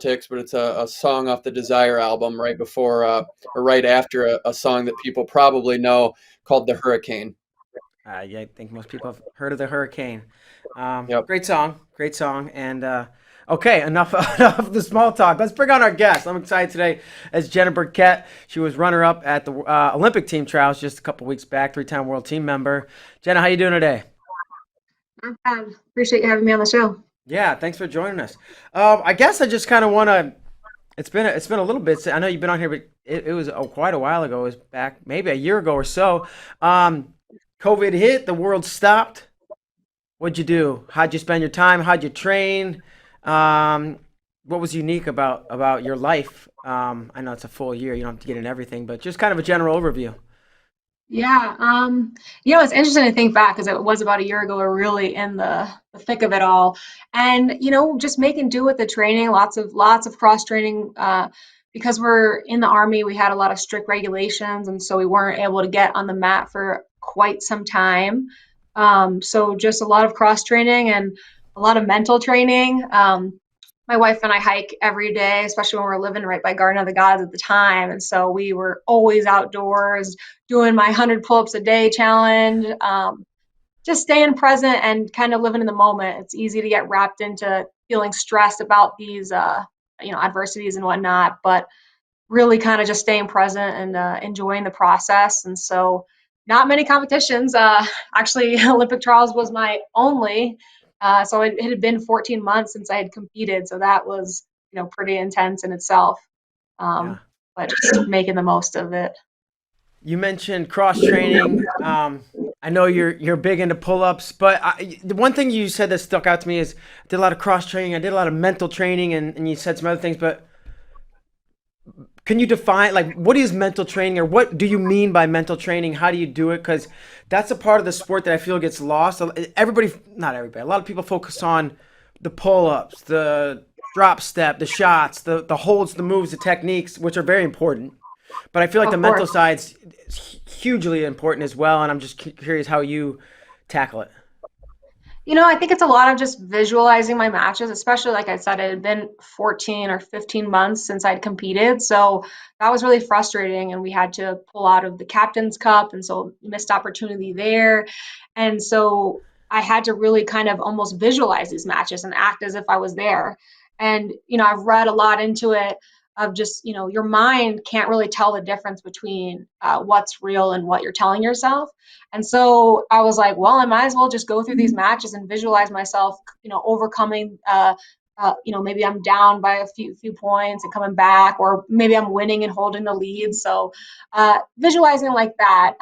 politics, but it's a song off the Desire album right before or right after a song that people probably know called The Hurricane. Yeah, I think most people have heard of the Hurricane. Yep. Great song. And okay, enough, enough of the small talk. Let's bring on our guest. I'm excited today as Jenna Burkert. She was runner-up at the Olympic team trials just a couple weeks back, three-time world team member. Jenna, how you doing today? Appreciate you having me on the show. Yeah, thanks for joining us. I guess I just kind of want to. It's been a little bit. I know you've been on here, but it was quite a while ago. It was back maybe a year ago or so. COVID hit, the world stopped. What'd you do? How'd you spend your time? How'd you train? What was unique about your life? I know it's a full year. You don't have to get in everything, but just kind of a general overview. Yeah, it's interesting to think back because it was about a year ago. We're really in the thick of it all, and just making do with the training. Lots of cross training. Because we're in the Army, we had a lot of strict regulations, and so we weren't able to get on the mat for quite some time. So just a lot of cross training and a lot of mental training. My wife and I hike every day, especially when we're living right by Garden of the Gods at the time. And so we were always outdoors doing my 100 pull-ups a day challenge, just staying present and kind of living in the moment. It's easy to get wrapped into feeling stressed about these, adversities and whatnot, but really kind of just staying present and enjoying the process. And so not many competitions. Actually, Olympic trials was my only. So it had been 14 months since I had competed. So that was, pretty intense in itself. Yeah. But just making the most of it. You mentioned cross training. I know you're big into pull ups, but the one thing you said that stuck out to me is I did a lot of cross training. I did a lot of mental training, and you said some other things. But can you define like what is mental training, or what do you mean by mental training? How do you do it? Because that's a part of the sport that I feel gets lost. Everybody, not everybody, a lot of people focus on the pull ups, the drop step, the shots, the holds, the moves, the techniques, which are very important. But I feel like the Of mental course. side's hugely important as well, and I'm just curious how you tackle it. I think it's a lot of just visualizing my matches, especially like I said, it had been 14 or 15 months since I'd competed. So that was really frustrating. And we had to pull out of the Captain's Cup. And so missed opportunity there. And so I had to really kind of almost visualize these matches and act as if I was there. And, I've read a lot into it of just, your mind can't really tell the difference between what's real and what you're telling yourself. And so I was like, well, I might as well just go through these matches and visualize myself, overcoming, maybe I'm down by a few points and coming back, or maybe I'm winning and holding the lead. So visualizing like that.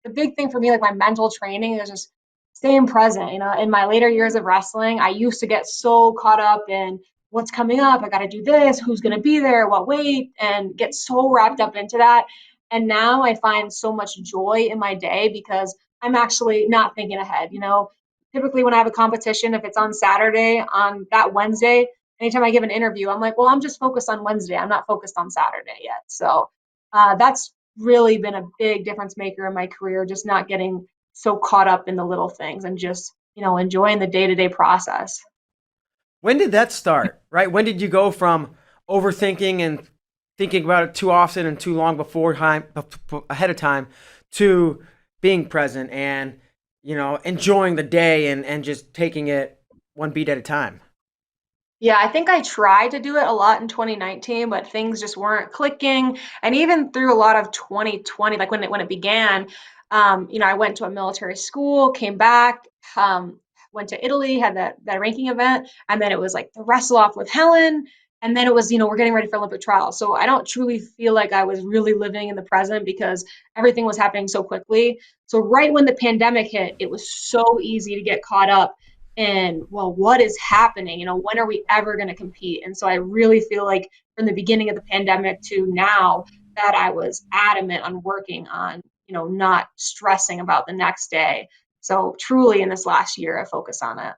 The big thing for me, like my mental training, is just staying present. In my later years of wrestling, I used to get so caught up in what's coming up. I got to do this, who's going to be there, what weight, and get so wrapped up into that. And now I find so much joy in my day because I'm actually not thinking ahead. Typically when I have a competition, if it's on Saturday, on that Wednesday, anytime I give an interview, I'm like, well, I'm just focused on Wednesday. I'm not focused on Saturday yet. So that's really been a big difference maker in my career, just not getting so caught up in the little things and just, enjoying the day-to-day process. When did that start? Right? When did you go from overthinking and thinking about it too often and too long before time, ahead of time, to being present and enjoying the day and just taking it one beat at a time? Yeah, I think I tried to do it a lot in 2019, but things just weren't clicking. And even through a lot of 2020, like when it began, I went to a military school, came back, went to Italy, had that ranking event, and then it was like the wrestle off with Helen, and then it was, we're getting ready for Olympic trials. So I don't truly feel like I was really living in the present because everything was happening so quickly. So right when the pandemic hit, it was so easy to get caught up and well, what is happening? When are we ever going to compete? And so I really feel like from the beginning of the pandemic to now that I was adamant on working on, not stressing about the next day. So truly in this last year, I focus on it.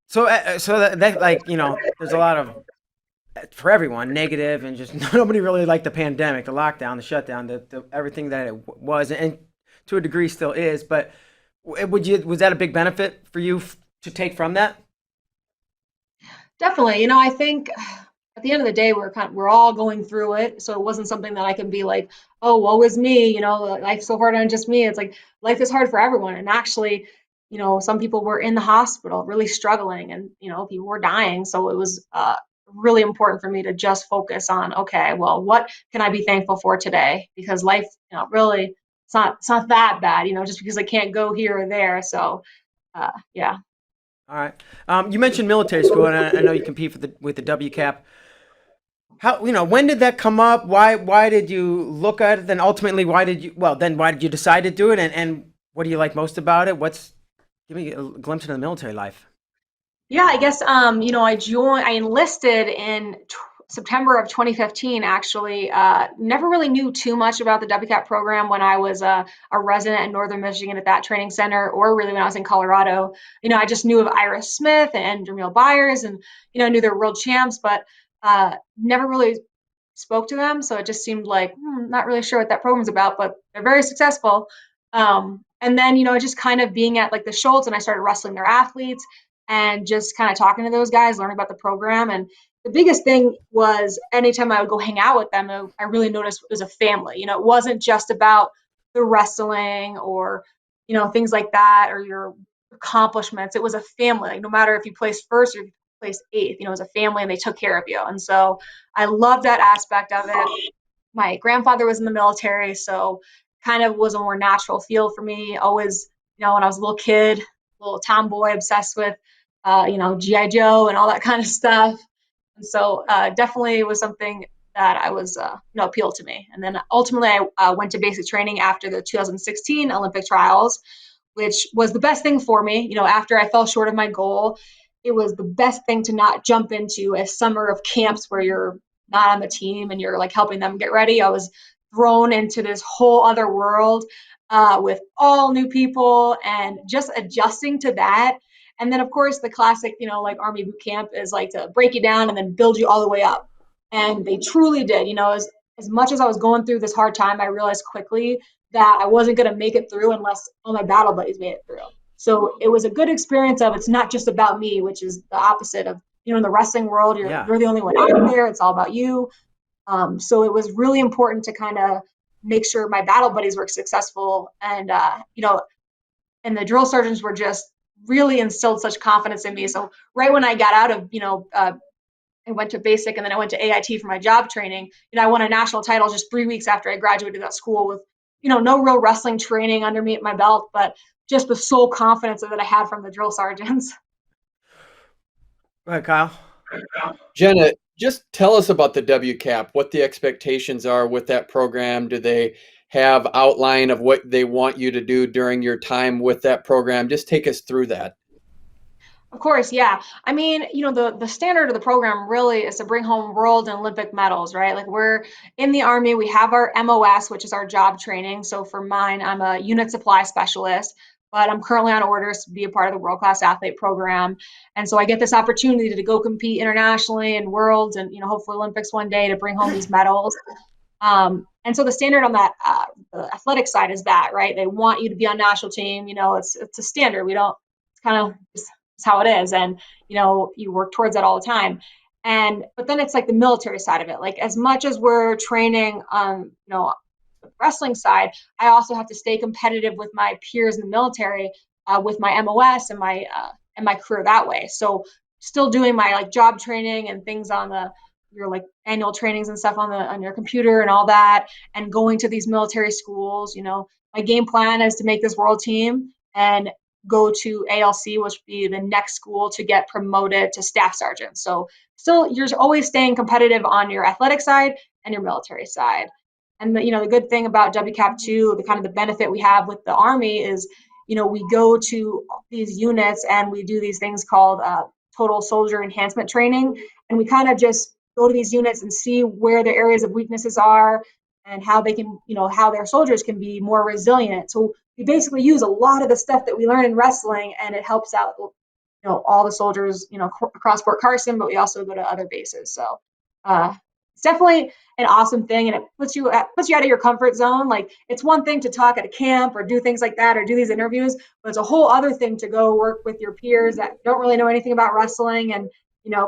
So that like there's a lot of for everyone negative and just nobody really liked the pandemic, the lockdown, the shutdown, the everything that it was and to a degree still is. But was that a big benefit for you to take from that? Definitely. I think at the end of the day, we're all going through it. So it wasn't something that I can be like, oh, woe is me, life's so hard on just me. It's like life is hard for everyone. And actually, some people were in the hospital really struggling, and people were dying. So it was really important for me to just focus on, okay, well, what can I be thankful for today? Because life, really, it's not that bad, just because I can't go here or there. So yeah. All right. You mentioned military school, and I know you compete with the WCAP. How, when did that come up? Why did you look at it? Then ultimately, why did you decide to do it? And what do you like most about it? Give me a glimpse into the military life. Yeah, I guess I enlisted in September of 2015 actually. Never really knew too much about the WCAP program when I was a resident in Northern Michigan at that training center, or really when I was in Colorado. I just knew of Iris Smith and Jamil Byers, and I knew they were world champs, but never really spoke to them. So it just seemed like, not really sure what that program's about, but they're very successful. And then, just kind of being at like the Schultz, and I started wrestling their athletes and just kind of talking to those guys, learning about the program. And the biggest thing was anytime I would go hang out with them, I really noticed it was a family. It wasn't just about the wrestling or, things like that, or your accomplishments. It was a family. Like no matter if you placed first or if you placed eighth, it was a family and they took care of you. And so I love that aspect of it. My grandfather was in the military, so kind of was a more natural feel for me. Always, when I was a little kid, little tomboy, obsessed with, GI Joe and all that kind of stuff. And so definitely was something that I was, appealed to me. And then ultimately, I went to basic training after the 2016 Olympic trials, which was the best thing for me. After I fell short of my goal, it was the best thing to not jump into a summer of camps where you're not on the team and you're like helping them get ready. I was thrown into this whole other world with all new people and just adjusting to that. And then, of course, the classic, like Army boot camp is like to break you down and then build you all the way up. And they truly did. As much as I was going through this hard time, I realized quickly that I wasn't going to make it through unless all my battle buddies made it through. So it was a good experience of it's not just about me, which is the opposite of, in the wrestling world, you're the only one out there. It's all about you. So it was really important to kind of make sure my battle buddies were successful. And, and the drill sergeants were just really instilled such confidence in me. So right when I got out of, I went to basic and then I went to AIT for my job training. I won a national title just 3 weeks after I graduated that school with, no real wrestling training under me at my belt, but just the sole confidence that I had from the drill sergeants. Go ahead, Kyle. Jenna, just tell us about the WCAP, what the expectations are with that program. Do they have outline of what they want you to do during your time with that program? Just take us through that. Of course, yeah. I mean, the standard of the program really is to bring home world and Olympic medals, right? Like we're in the Army, we have our MOS, which is our job training. So for mine, I'm a unit supply specialist, but I'm currently on orders to be a part of the World Class Athlete program. And so I get this opportunity to go compete internationally and worlds and, hopefully Olympics one day to bring home these medals. And so the standard on that, the athletic side is that, right? They want you to be on national team. It's a standard. It's kind of it's how it is. And, you work towards that all the time. But then it's like the military side of it. Like as much as we're training on, the wrestling side, I also have to stay competitive with my peers in the military, with my MOS and my career that way. So still doing my like job training and things on your like annual trainings and stuff on your computer and all that, and going to these military schools. My game plan is to make this world team and go to ALC, which would be the next school to get promoted to staff sergeant. So still, you're always staying competitive on your athletic side and your military side. And the good thing about WCAP 2, the kind of the benefit we have with the Army is, we go to these units and we do these things called total soldier enhancement training. And we kind of just go to these units and see where their areas of weaknesses are and how they can, how their soldiers can be more resilient. So we basically use a lot of the stuff that we learn in wrestling, and it helps out, all the soldiers, across Fort Carson, but we also go to other bases. So it's definitely an awesome thing, and it puts you out of your comfort zone. Like it's one thing to talk at a camp or do things like that or do these interviews, but it's a whole other thing to go work with your peers that don't really know anything about wrestling and,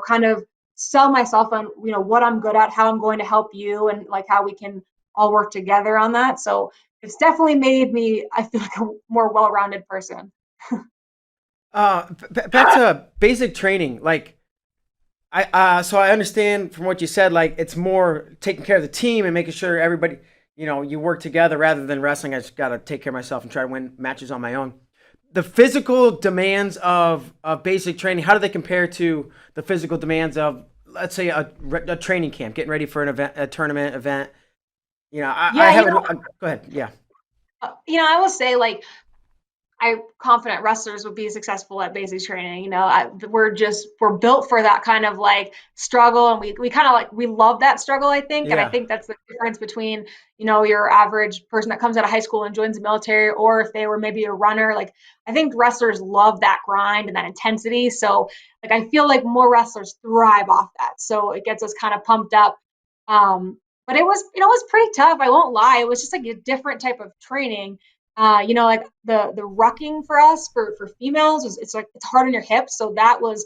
kind of sell myself on, what I'm good at, how I'm going to help you, and like how we can all work together on that. So it's definitely made me, I feel like, a more well-rounded person. Back to basic training. Like, so I understand from what you said, like it's more taking care of the team and making sure everybody, you work together rather than wrestling. I just got to take care of myself and try to win matches on my own. The physical demands of basic training, how do they compare to the physical demands of, let's say, a training camp, getting ready for an event, a tournament event? I Yeah, haven't. Go ahead. Yeah. I will say, like, I'm confident wrestlers would be successful at basic training. We're built for that kind of like struggle, and we kind of like, we love that struggle, I think. And I Yeah. think that's the difference between, your average person that comes out of high school and joins the military, or if they were maybe a runner. Like, I think wrestlers love that grind and that intensity. So like, I feel like more wrestlers thrive off that. So it gets us kind of pumped up. But it was pretty tough. I won't lie. It was just like a different type of training. Like the rucking for us for females it's like it's hard on your hips, so that was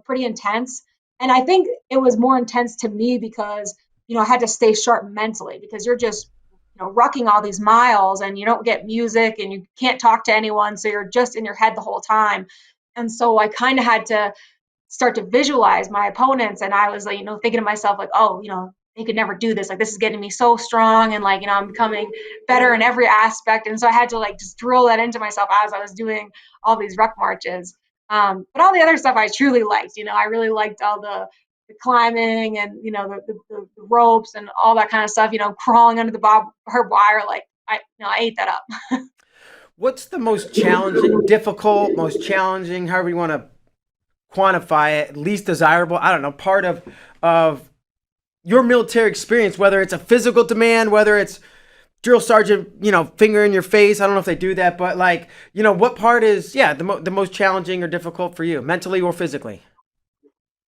pretty intense. And I think it was more intense to me because I had to stay sharp mentally, because you're just rucking all these miles and you don't get music and you can't talk to anyone, so you're just in your head the whole time. And so I kind of had to start to visualize my opponents, and I was like, thinking to myself like, oh, they could never do this, like this is getting me so strong, and like I'm becoming better in every aspect. And so I had to like just drill that into myself as I was doing all these ruck marches. But all the other stuff I truly liked. I really liked all the climbing and the ropes and all that kind of stuff, crawling under the barbed wire. Like I ate that up. What's the most challenging, difficult, most challenging, however you want to quantify it, least desirable, I don't know, part of your military experience, whether it's a physical demand, whether it's drill sergeant, finger in your face. I don't know if they do that, but like, what part is, the most challenging or difficult for you, mentally or physically?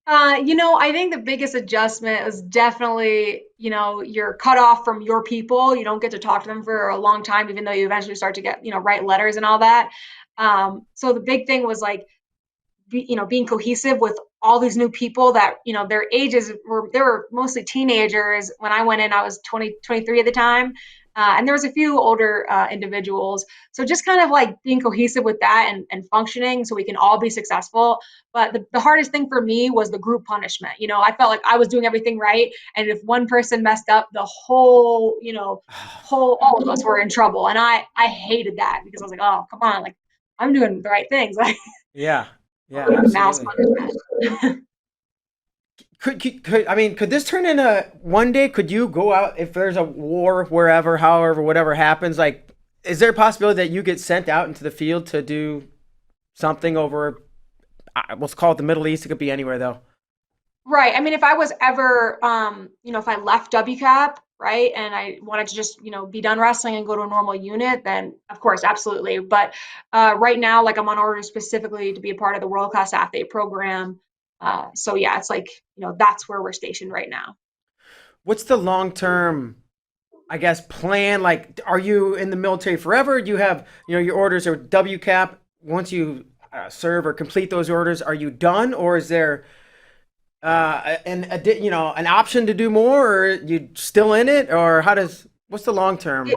I think the biggest adjustment is definitely, you're cut off from your people. You don't get to talk to them for a long time, even though you eventually start to get, write letters and all that. So the big thing was like, being cohesive with all these new people that, their ages they were mostly teenagers. When I went in, I was 20, 23 at the time. And there was a few older individuals. So just kind of like being cohesive with that and functioning so we can all be successful. But the hardest thing for me was the group punishment. I felt like I was doing everything right. And if one person messed up, the whole, all of us were in trouble. And I hated that, because I was like, oh, come on. Like, I'm doing the right things. Like, Yeah. Yeah, mouse absolutely. punishment. Could this turn into one day? Could you go out if there's a war wherever, however, whatever happens? Like, is there a possibility that you get sent out into the field to do something over, let's call it the Middle East? It could be anywhere though. Right. I mean, if I was ever, if I left WCAP, right, and I wanted to just, be done wrestling and go to a normal unit, then of course, absolutely. But right now, like, I'm on order specifically to be a part of the World Class Athlete program. So yeah, it's like, that's where we're stationed right now. What's the long term, I guess, plan? Like, are you in the military forever? Do you have, your orders are WCAP. Once you serve or complete those orders, are you done, or is there an option to do more, or you still in it, or what's the long term?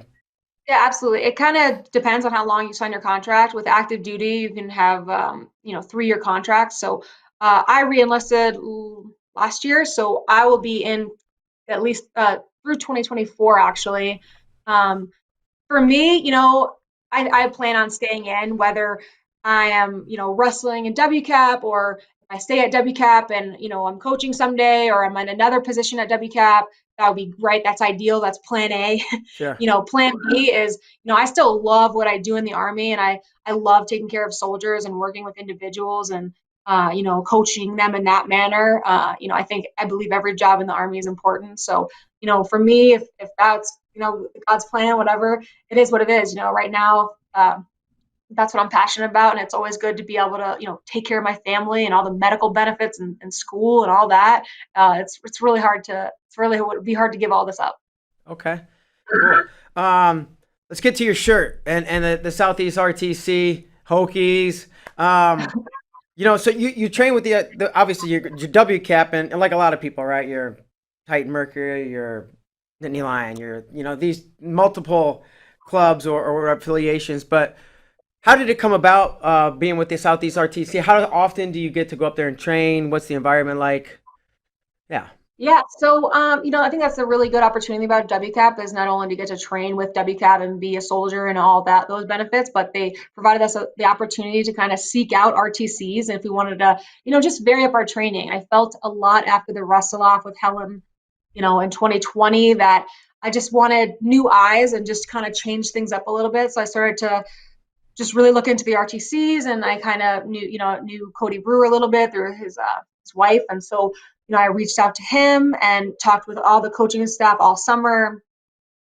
Yeah, absolutely. It kind of depends on how long you sign your contract. With active duty, you can have, 3-year contracts. So I re-enlisted last year, so I will be in at least through 2024, actually. Um, for me, I plan on staying in, whether I am, wrestling in WCAP, or if I stay at WCAP and, I'm coaching someday, or I'm in another position at WCAP. That would be great. That's ideal. That's plan A. Sure. Plan B is, I still love what I do in the Army, and I love taking care of soldiers and working with individuals and, coaching them in that manner. I believe every job in the Army is important. So, for me, if that's, God's plan, whatever, it is what it is. Right now, that's what I'm passionate about. And it's always good to be able to, take care of my family and all the medical benefits and school and all that. It's really it would be hard to give all this up. Okay. Cool. Let's get to your shirt and the Southeast RTC Hokies. So you train with the obviously your W cap and like a lot of people, right? You're Titan Mercury, you're Nittany Lion, you're these multiple clubs or affiliations. But how did it come about being with the Southeast RTC? How often do you get to go up there and train? What's the environment like? Yeah. Yeah, so I think that's a really good opportunity about WCAP is not only to get to train with WCAP and be a soldier and all that those benefits, but they provided us the opportunity to kind of seek out RTCs and if we wanted to, just vary up our training. I felt a lot after the wrestle off with Helen, in 2020 that I just wanted new eyes and just kind of change things up a little bit. So I started to just really look into the RTCs, and I kind of knew Cody Brewer a little bit through his wife, and so I reached out to him and talked with all the coaching staff all summer,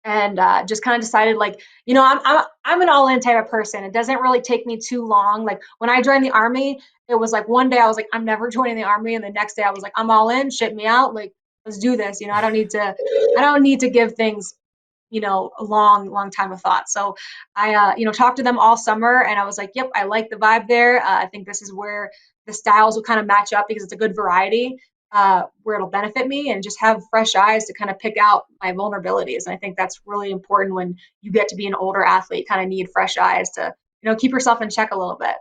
and just kind of decided I'm an all in type of person. It doesn't really take me too long. Like when I joined the Army, it was like one day I was like I'm never joining the Army, and the next day I was like I'm all in, ship me out, like let's do this. I don't need to give things a long time of thought. So I talked to them all summer and I was like, yep, I like the vibe there. I think this is where the styles will kind of match up because it's a good variety, where it'll benefit me and just have fresh eyes to kind of pick out my vulnerabilities. And I think that's really important when you get to be an older athlete, kind of need fresh eyes to keep yourself in check a little bit.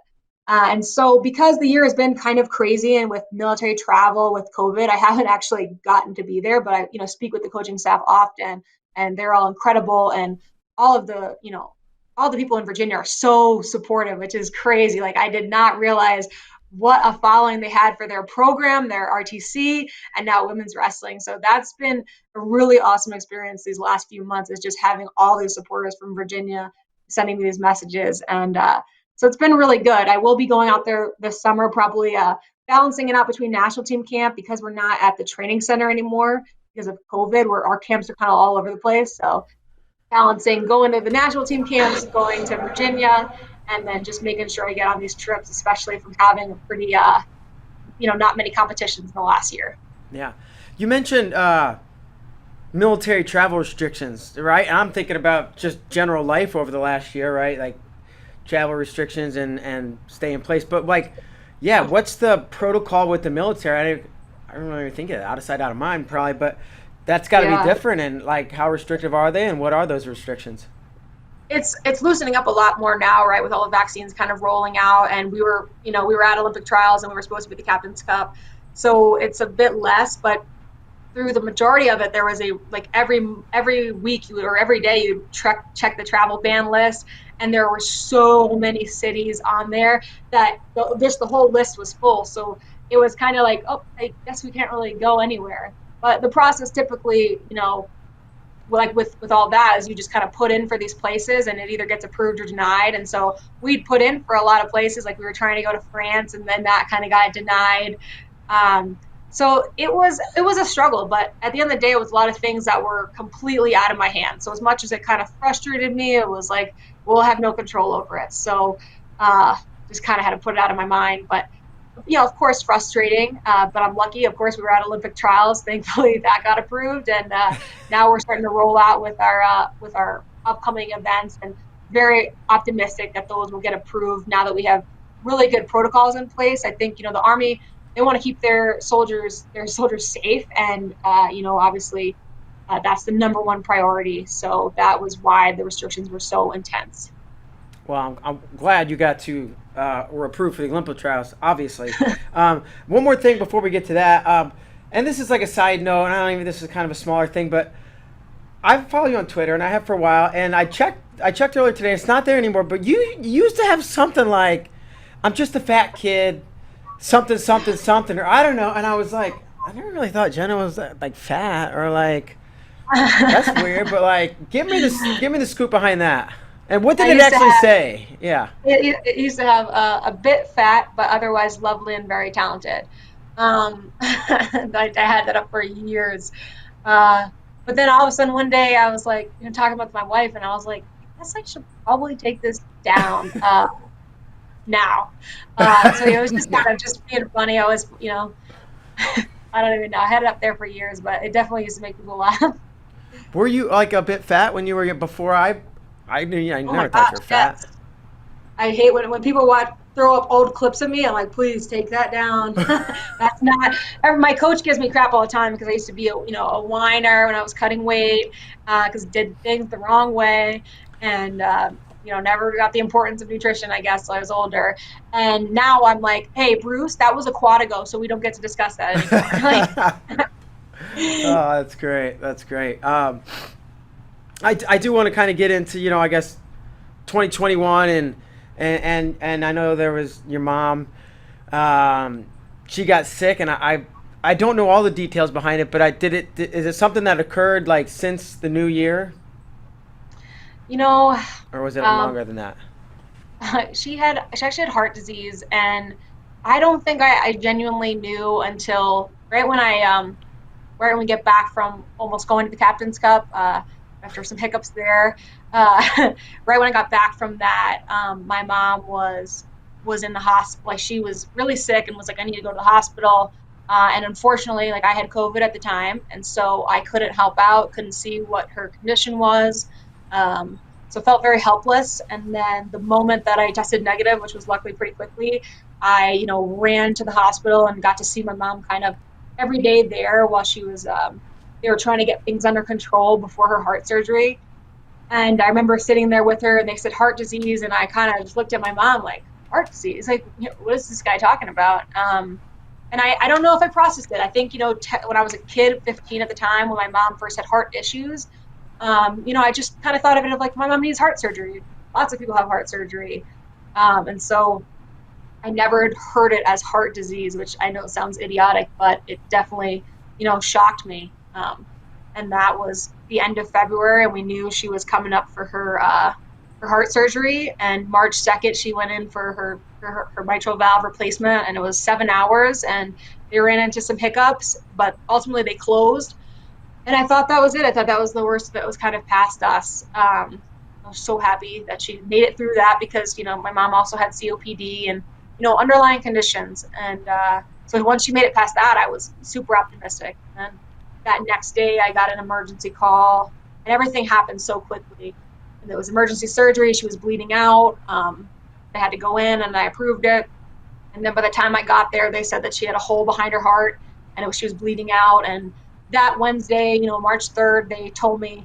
And so because the year has been kind of crazy and with military travel with COVID, I haven't actually gotten to be there, but I speak with the coaching staff often and they're all incredible. And all of all the people in Virginia are so supportive, which is crazy. Like I did not realize what a following they had for their program, their RTC, and now women's wrestling. So that's been a really awesome experience these last few months is just having all these supporters from Virginia sending me these messages. And so it's been really good. I will be going out there this summer, probably balancing it out between national team camp because we're not at the training center anymore because of COVID, where our camps are kind of all over the place. So balancing going to the national team camps, going to Virginia, and then just making sure I get on these trips, especially from having a pretty, not many competitions in the last year. Yeah. You mentioned military travel restrictions, right? And I'm thinking about just general life over the last year, right? Like travel restrictions and stay in place. But what's the protocol with the military? I don't really think of it. Out of sight, out of mind, probably. But that's got to be different. And how restrictive are they? And what are those restrictions? It's loosening up a lot more now, right? With all the vaccines kind of rolling out, and we were at Olympic trials, and we were supposed to be the Captain's Cup, so it's a bit less. But through the majority of it, there was every week or every day you check the travel ban list, and there were so many cities on there that the whole list was full. So it was kind of like, oh, I guess we can't really go anywhere. But the process typically, like with all that is you just kind of put in for these places and it either gets approved or denied. And so we'd put in for a lot of places, like we were trying to go to France and then that kind of got denied. So it was a struggle, but at the end of the day, it was a lot of things that were completely out of my hands. So as much as it kind of frustrated me, it was like, we'll have no control over it. So just kind of had to put it out of my mind. But of course, frustrating, but I'm lucky. Of course, we were at Olympic trials. Thankfully, that got approved, and now we're starting to roll out with our upcoming events, and very optimistic that those will get approved now that we have really good protocols in place. I think the Army, they want to keep their soldiers safe, and obviously that's the number one priority. So that was why the restrictions were so intense. Well, I'm glad you got to were approved for the Olympic trials, obviously. One more thing before we get to that, and this is like a side note, and this is kind of a smaller thing, but I follow you on Twitter, and I have for a while, and I checked earlier today, it's not there anymore, but you used to have something like, I'm just a fat kid, something, or I don't know, and I was like, I never really thought Jenna was like fat, or like, that's weird, but like, give me the scoop behind that. And what did it actually say? Yeah. It used to have a bit fat, but otherwise lovely and very talented. I had that up for years. But then all of a sudden one day I was like, talking about my wife, and I was like, I guess I should probably take this down now. So it was just kind of just being funny. I was, I don't even know. I had it up there for years, but it definitely used to make people laugh. Were you like a bit fat when you were before I never thought you were fat. Yes. I hate when people throw up old clips of me. I'm like, please take that down. That's not. My coach gives me crap all the time because I used to be a whiner when I was cutting weight because did things the wrong way and never got the importance of nutrition, I guess, till I was older. And now I'm like, hey, Bruce, that was a quad ago, so we don't get to discuss that anymore. Like, Oh, that's great. That's great. I do want to kind of get into, I guess 2021 and I know there was your mom. She got sick, and I don't know all the details behind it, but is it something that occurred like since the new year, you know, or was it um, longer than that? she actually had heart disease, and I don't think I genuinely knew until right when we get back from almost going to the Captain's Cup, after some hiccups there. Uh, right when I got back from that, my mom was in the hospital. Like she was really sick and was like, I need to go to the hospital. And unfortunately, like I had COVID at the time, and so I couldn't help out, couldn't see what her condition was. So felt very helpless. And then the moment that I tested negative, which was luckily pretty quickly, I ran to the hospital and got to see my mom kind of every day there while she was they were trying to get things under control before her heart surgery. And I remember sitting there with her and they said heart disease. And I kind of just looked at my mom like, heart disease? Like, what is this guy talking about? And I don't know if I processed it. I think, when I was a kid, 15 at the time, when my mom first had heart issues, I just kind of thought of it of like, my mom needs heart surgery. Lots of people have heart surgery. And so I never had heard it as heart disease, which I know sounds idiotic, but it definitely, shocked me. And that was the end of February, and we knew she was coming up for her heart surgery. And March 2nd, she went in for her mitral valve replacement, and it was 7 hours. And they ran into some hiccups, but ultimately they closed. And I thought that was it. I thought that was the worst of it. Was kind of past us. I was so happy that she made it through that because my mom also had COPD and underlying conditions. And so once she made it past that, I was super optimistic. And that next day, I got an emergency call, and everything happened so quickly. And it was emergency surgery. She was bleeding out. I had to go in, and I approved it. And then by the time I got there, they said that she had a hole behind her heart, and she was bleeding out. And that Wednesday, March 3rd, they told me,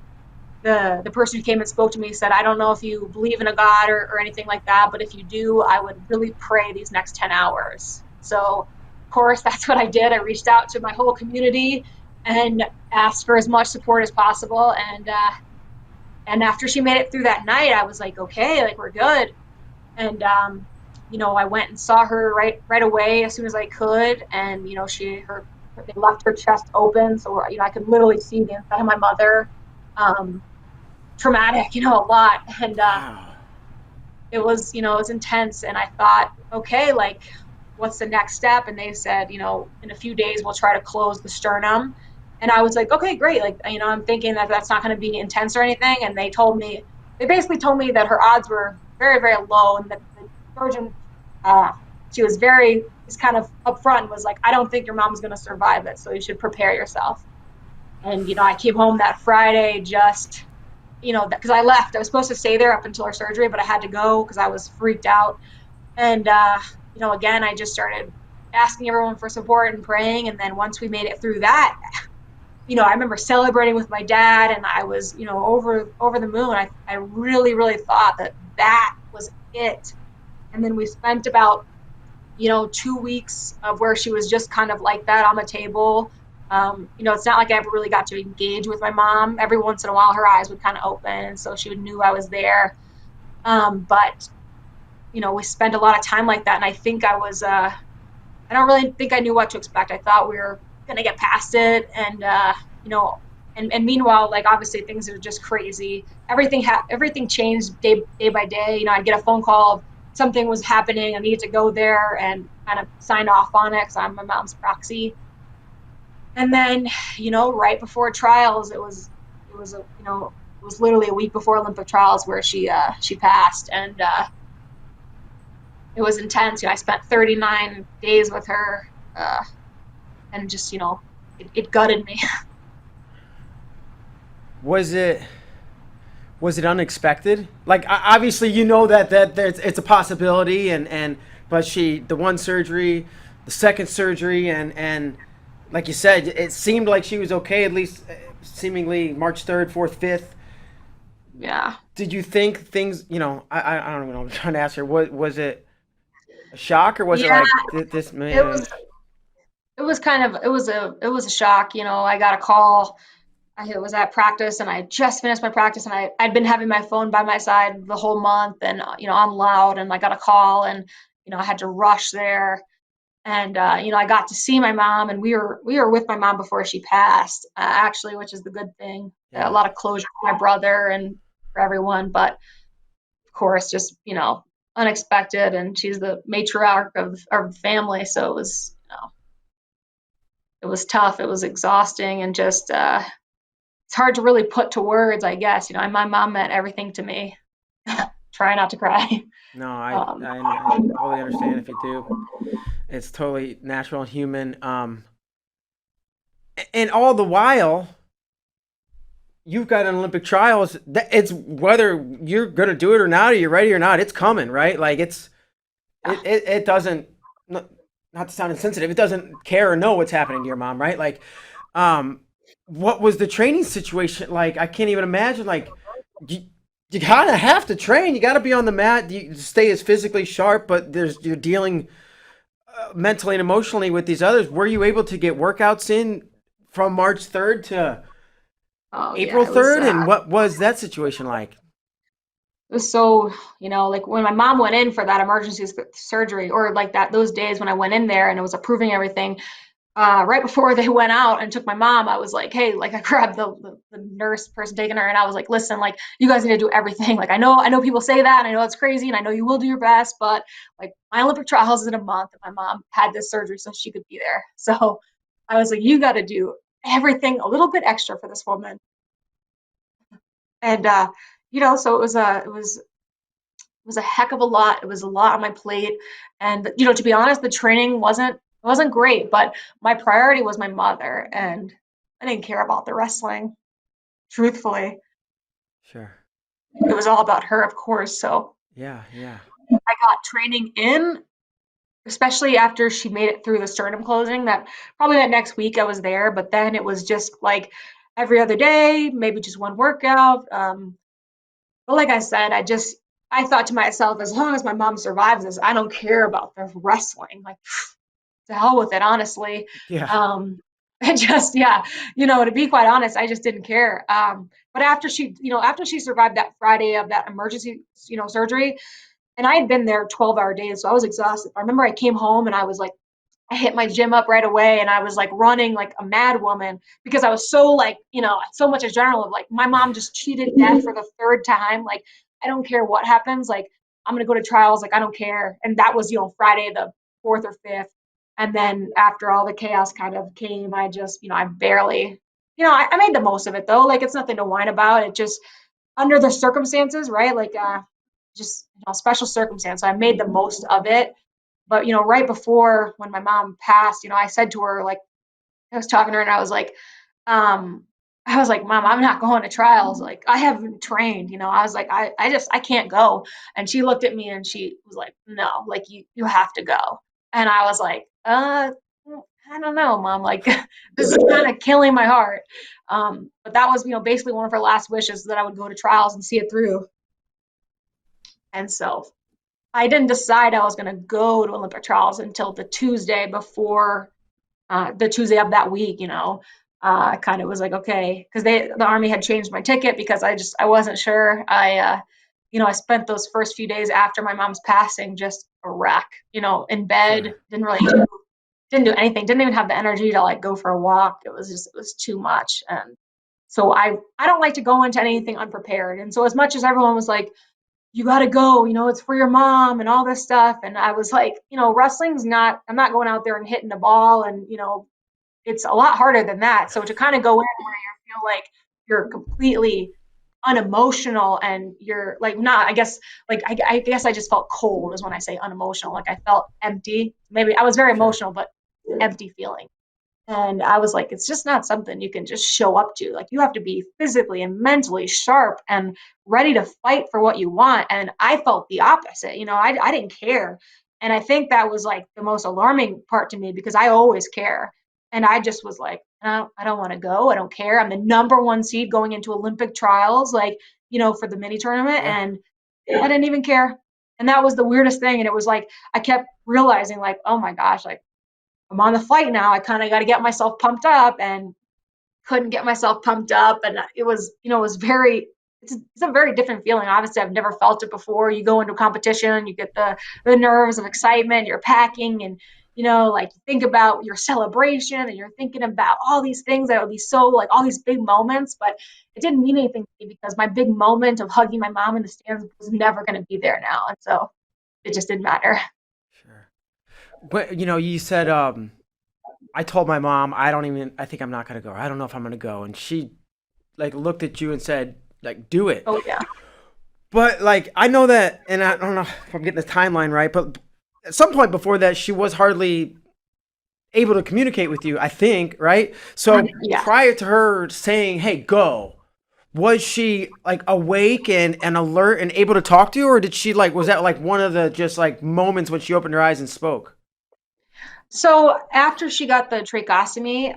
the person who came and spoke to me said, I don't know if you believe in a God or anything like that, but if you do, I would really pray these next 10 hours. So, of course, that's what I did. I reached out to my whole community and asked for as much support as possible. And after she made it through that night, I was like, okay, like we're good. And I went and saw her right away as soon as I could. And they left her chest open, so I could literally see the inside of my mother. Traumatic, a lot. And Wow. it was intense. And I thought, okay, like, what's the next step? And they said, in a few days we'll try to close the sternum. And I was like, okay, great. Like, I'm thinking that that's not going to be intense or anything. And they basically told me that her odds were very, very low, and that the surgeon, she was just kind of upfront and was like, I don't think your mom's going to survive it, so you should prepare yourself. And, I came home that Friday just, because I left. I was supposed to stay there up until her surgery, but I had to go because I was freaked out. And, again, I just started asking everyone for support and praying. And then once we made it through that, I remember celebrating with my dad, and I was, over the moon. I really, really thought that was it. And then we spent about, 2 weeks of where she was just kind of like that on the table. It's not like I ever really got to engage with my mom. Every once in a while, her eyes would kind of open, and so she knew I was there. But we spent a lot of time like that, and I think I don't really think I knew what to expect. I thought we were gonna get past it, and and meanwhile, like obviously things are just crazy. Everything changed day by day. I'd get a phone call, something was happening, I needed to go there and kind of sign off on it because I'm my mom's proxy. And then, right before trials, it was literally a week before Olympic trials where she passed, and it was intense. I spent 39 days with her, and just it gutted me. Was it unexpected? Like obviously that it's a possibility, and but the one surgery, the second surgery, and like you said, it seemed like she was okay, at least seemingly March 3rd, 4th, 5th. Yeah. Did you think things, I don't even know, I'm trying to ask her, was it a shock or was it Yeah, like this, it man? was it was a shock. I got a call. I was at practice and I had just finished my practice and I'd been having my phone by my side the whole month and on loud, and I got a call and I had to rush there. And I got to see my mom, and we were with my mom before she passed, actually, which is the good thing. A Yeah. lot of closure for my brother and for everyone, but of course, just unexpected. And she's the matriarch of our family, so it was tough. It was exhausting, and just it's hard to really put to words, I guess. My mom meant everything to me. Try not to cry. No, Um, I totally understand if you do. It's totally natural and human. And all the while, you've got an Olympic trials. It's whether you're going to do it or not, or you're ready or not, it's coming, right? Like yeah. it doesn't, not to sound insensitive, it doesn't care or know what's happening to your mom, right? Like, um, what was the training situation like? I can't even imagine. Like, you, you kind of have to train. You got to be on the mat. You stay as physically sharp, but you're dealing mentally and emotionally with these others. Were you able to get workouts in from March 3rd to Oh April yeah, it was 3rd? And what was that situation like? it was so, like when my mom went in for that emergency surgery, or like those days when I went in there and it was approving everything, right before they went out and took my mom, I was like, hey, like I grabbed the nurse person taking her and I was like, listen, like you guys need to do everything. Like I know people say that and I know it's crazy and I know you will do your best, but like my Olympic trials is in a month and my mom had this surgery so she could be there. So I was like, you got to do everything a little bit extra for this woman. And so it was a heck of a lot. It was a lot on my plate. And to be honest, the training wasn't great, but my priority was my mother, and I didn't care about the wrestling, truthfully. Sure. It was all about her, of course. So Yeah, yeah. I got training in, especially after she made it through the sternum closing. That next week I was there, but then it was just like every other day, maybe just one workout. But like I said, I thought to myself, as long as my mom survives this, I don't care about the wrestling. Like, to hell with it, honestly. Yeah. And just, yeah, to be quite honest, I just didn't care. But after she survived that Friday of that emergency, surgery, and I had been there 12-hour days, so I was exhausted. I remember I came home and I was like, I hit my gym up right away and I was like running like a mad woman because I was so like, so much adrenaline of like my mom just cheated death for the third time. Like, I don't care what happens. Like, I'm gonna go to trials, like I don't care. And that was, Friday the 4th or 5th. And then after all the chaos kind of came, I just, I barely, I made the most of it though. Like, it's nothing to whine about. It just under the circumstances, right? Like just special circumstance. So I made the most of it. But right before when my mom passed, I said to her, like, I was talking to her and um I was like, Mom, I'm not going to trials. Like, I haven't trained. I was like, I can't go. And she looked at me and she was like, no, like you have to go. And I was like, I don't know, Mom. Like, this is kind of killing my heart. But that was, basically one of her last wishes, that I would go to trials and see it through. And so I didn't decide I was going to go to Olympic trials until the Tuesday before, the Tuesday of that week. I kind of was like, okay, because the Army had changed my ticket because I wasn't sure. I spent those first few days after my mom's passing just a wreck. In bed, Sure. didn't do anything, didn't even have the energy to like go for a walk. It was too much, and so I don't like to go into anything unprepared. And so as much as everyone was like, you got to go, it's for your mom and all this stuff. And I was like, I'm not going out there and hitting the ball. And, it's a lot harder than that. So to kind of go in where you feel like you're completely unemotional and you're like, not, I guess, like, I guess I just felt cold is when I say unemotional. Like I felt empty. Maybe I was very Sure. emotional, but empty feeling. And I was like, it's just not something you can just show up to. Like, you have to be physically and mentally sharp and ready to fight for what you want. And I felt the opposite. I didn't care. And I think that was like the most alarming part to me because I always care. And I just was like, I don't want to go. I don't care. I'm the number one seed going into Olympic trials, like, for the mini tournament. Yeah. And I didn't even care. And that was the weirdest thing. And it was like, I kept realizing, like, oh my gosh, like, I'm on the flight now. I kind of got to get myself pumped up and couldn't get myself pumped up. And it was it's a very different feeling. Obviously, I've never felt it before. You go into a competition, you get the nerves of excitement, you're packing, and like you think about your celebration and you're thinking about all these things that would be so like all these big moments, but it didn't mean anything to me because my big moment of hugging my mom in the stands was never going to be there now. And so it just didn't matter. Sure. But you said I told my mom I think I'm not gonna go. I don't know if I'm gonna go. And she like looked at you and said, like, do it. Oh yeah. But like I know that, and I don't know if I'm getting the timeline right, but at some point before that she was hardly able to communicate with you, I think, right? So Yeah. prior to her saying, hey, go, was she like awake and alert and able to talk to you, or did she like was that like one of the just like moments when she opened her eyes and spoke? So after she got the tracheostomy,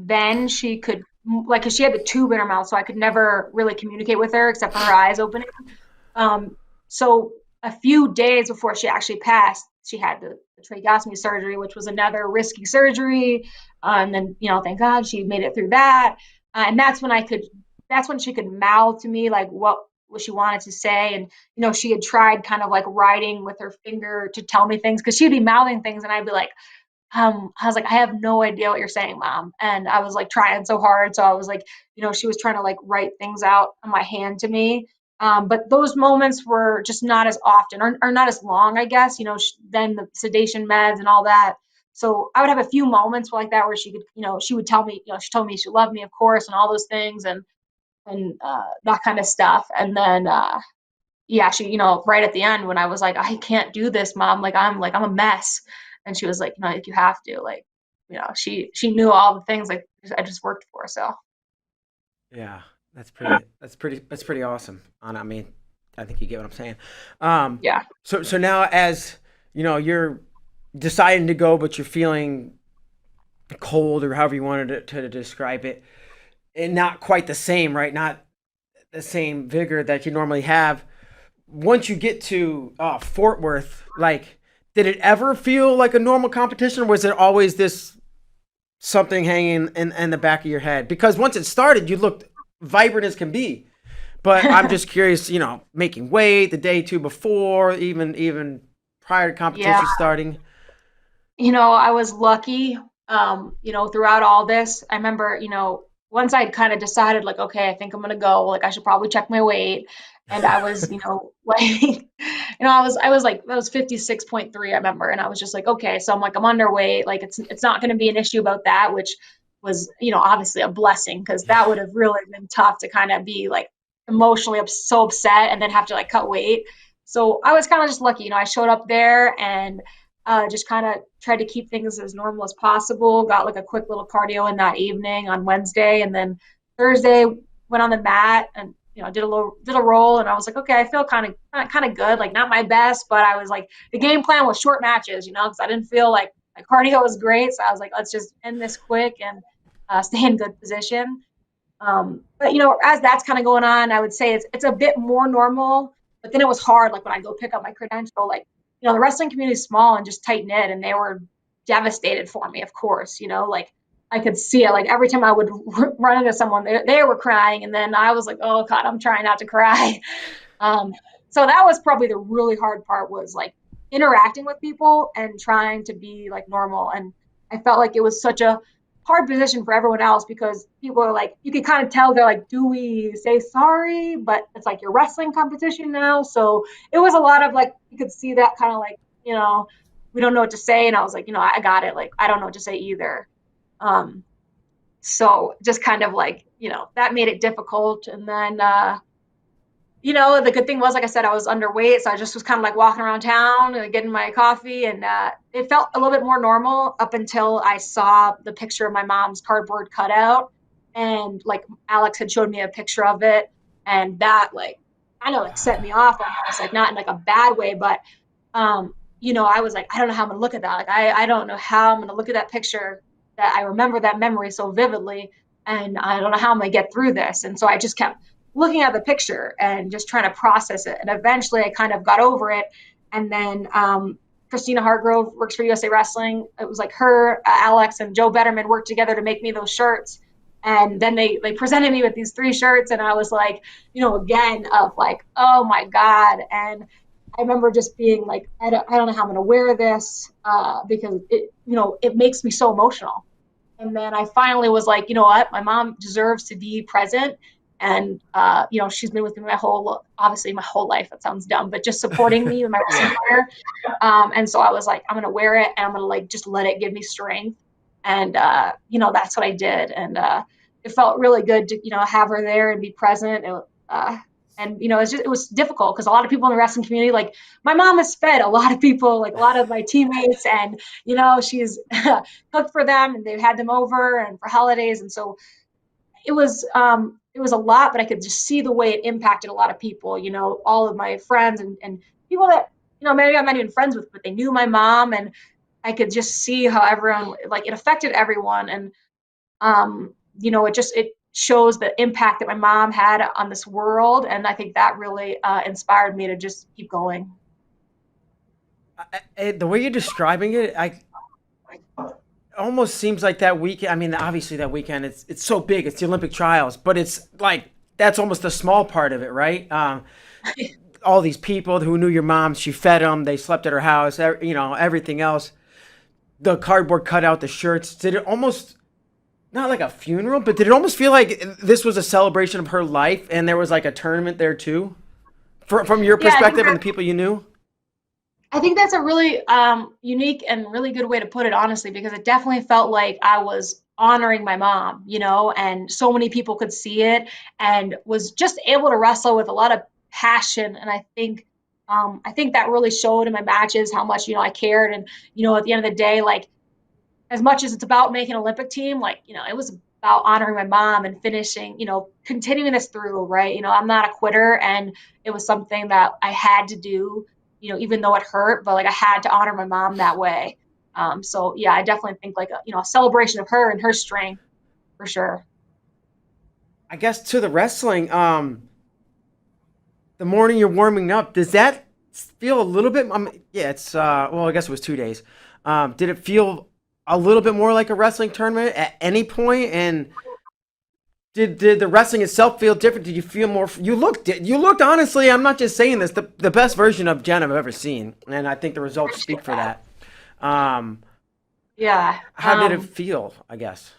then she could, like, 'cause she had the tube in her mouth, so I could never really communicate with her except for her eyes opening. Um, so a few days before she actually passed, she had the tracheostomy surgery, which was another risky surgery. And then, thank God she made it through that. And that's when she could mouth to me like what she wanted to say. And, she had tried kind of like writing with her finger to tell me things because she'd be mouthing things and I'd be like, I was like, I have no idea what you're saying, mom. And I was like trying so hard. So I was like, she was trying to like write things out on my hand to me. But those moments were just not as often or not as long, I guess, then the sedation meds and all that. So I would have a few moments like that where she could, she would tell me, she told me she loved me, of course, and all those things and that kind of stuff. And then, yeah, she, right at the end when I was like, I can't do this, mom. I'm a mess. And she was like, no, like you have to, like, she knew all the things like I just worked for. So Yeah, that's pretty awesome. And I mean, I think you get what I'm saying. Um, yeah. so now as you're deciding to go, but you're feeling cold or however you wanted to describe it, and not quite the same, right? Not the same vigor that you normally have. Once you get to Fort Worth, like, did it ever feel like a normal competition, or was it always this something hanging in the back of your head? Because once it started, you looked vibrant as can be. But I'm just curious, making weight the day two before, even prior to Yeah. competition starting. I was lucky, throughout all this. I remember, once I'd kind of decided, like, okay, I think I'm gonna go, like, I should probably check my weight. And I was, like, I was 56.3, I remember. And I was just like, okay, so I'm like, I'm underweight. Like, it's not gonna be an issue about that, which was, obviously a blessing because that would have really been tough to kind of be like emotionally so upset and then have to like cut weight. So I was kind of just lucky, I showed up there and just kind of tried to keep things as normal as possible. Got like a quick little cardio in that evening on Wednesday, and then Thursday went on the mat and did a roll, and I was like, okay, I feel kind of good. Like not my best, but I was like the game plan was short matches, because I didn't feel like my cardio was great. So I was like, let's just end this quick and stay in good position. But as that's kind of going on, I would say it's a bit more normal. But then it was hard, like when I go pick up my credential, like the wrestling community is small and just tight knit, and they were devastated for me. Of course, like I could see it. Like every time I would run into someone, they were crying, and then I was like, oh God, I'm trying not to cry. Um, so that was probably the really hard part was like interacting with people and trying to be like normal. And I felt like it was such a hard position for everyone else because people are like, you can kind of tell they're like, do we say sorry? But it's like your wrestling competition now. So it was a lot of like, you could see that kind of like, we don't know what to say. And I was like, I got it. Like, I don't know what to say either. Um, so just kind of like, that made it difficult. And then, the good thing was, like I said, I was underweight. So I just was kind of like walking around town and getting my coffee. And it felt a little bit more normal up until I saw the picture of my mom's cardboard cutout. And like Alex had showed me a picture of it. And that like kind of like set me off almost, like not in like a bad way, but I was like, I don't know how I'm gonna look at that. Like, I don't know how I'm gonna look at that picture that I remember that memory so vividly, and I don't know how I'm gonna get through this. And so I just kept looking at the picture and just trying to process it. And eventually, I kind of got over it. And then Christina Hargrove works for USA Wrestling. It was like her, Alex, and Joe Betterman worked together to make me those shirts. And then they presented me with these 3 shirts, and I was like, again, of like, oh my God. And I remember just being like, I don't know how I'm going to wear this because it makes me so emotional. And then I finally was like, you know what, my mom deserves to be present. And, she's been with me obviously my whole life. That sounds dumb, but just supporting me in my wrestling career. And so I was like, I'm going to wear it, and I'm going to like, just let it give me strength. And, that's what I did. And it felt really good to, have her there and be present. And it was difficult because a lot of people in the wrestling community, like my mom has fed a lot of people, like a lot of my teammates, and she's cooked for them, and they've had them over and for holidays. And so it was a lot, but I could just see the way it impacted a lot of people, all of my friends and people that, maybe I'm not even friends with, but they knew my mom, and I could just see how everyone, like, it affected everyone. And it shows the impact that my mom had on this world. And I think that really inspired me to just keep going. The way you're describing it, I almost seems like that weekend. I mean, obviously that weekend, it's so big. It's the Olympic trials, but it's like that's almost a small part of it, right? All these people who knew your mom, she fed them, they slept at her house, everything else. The cardboard cutout, the shirts. Did it almost not like a funeral, but did it almost feel like this was a celebration of her life, and there was like a tournament there too, from your Yeah, perspective and the people you knew? I think that's a really unique and really good way to put it, honestly, because it definitely felt like I was honoring my mom, and so many people could see it, and was just able to wrestle with a lot of passion. And I think that really showed in my matches how much, I cared. And, at the end of the day, like, as much as it's about making an Olympic team, like, it was about honoring my mom and finishing, continuing this through, right? I'm not a quitter, and it was something that I had to do, even though it hurt, but like I had to honor my mom that way. So yeah, I definitely think like a celebration of her and her strength for sure. I guess to the wrestling, the morning you're warming up, does that feel a little bit? Yeah, it's well, I guess it was 2 days. Did it feel a little bit more like a wrestling tournament at any point? And did the wrestling itself feel different? Did you feel more? You looked honestly. I'm not just saying this. The best version of Jen I've ever seen, and I think the results speak for that. Um, Yeah. how did it feel? I guess.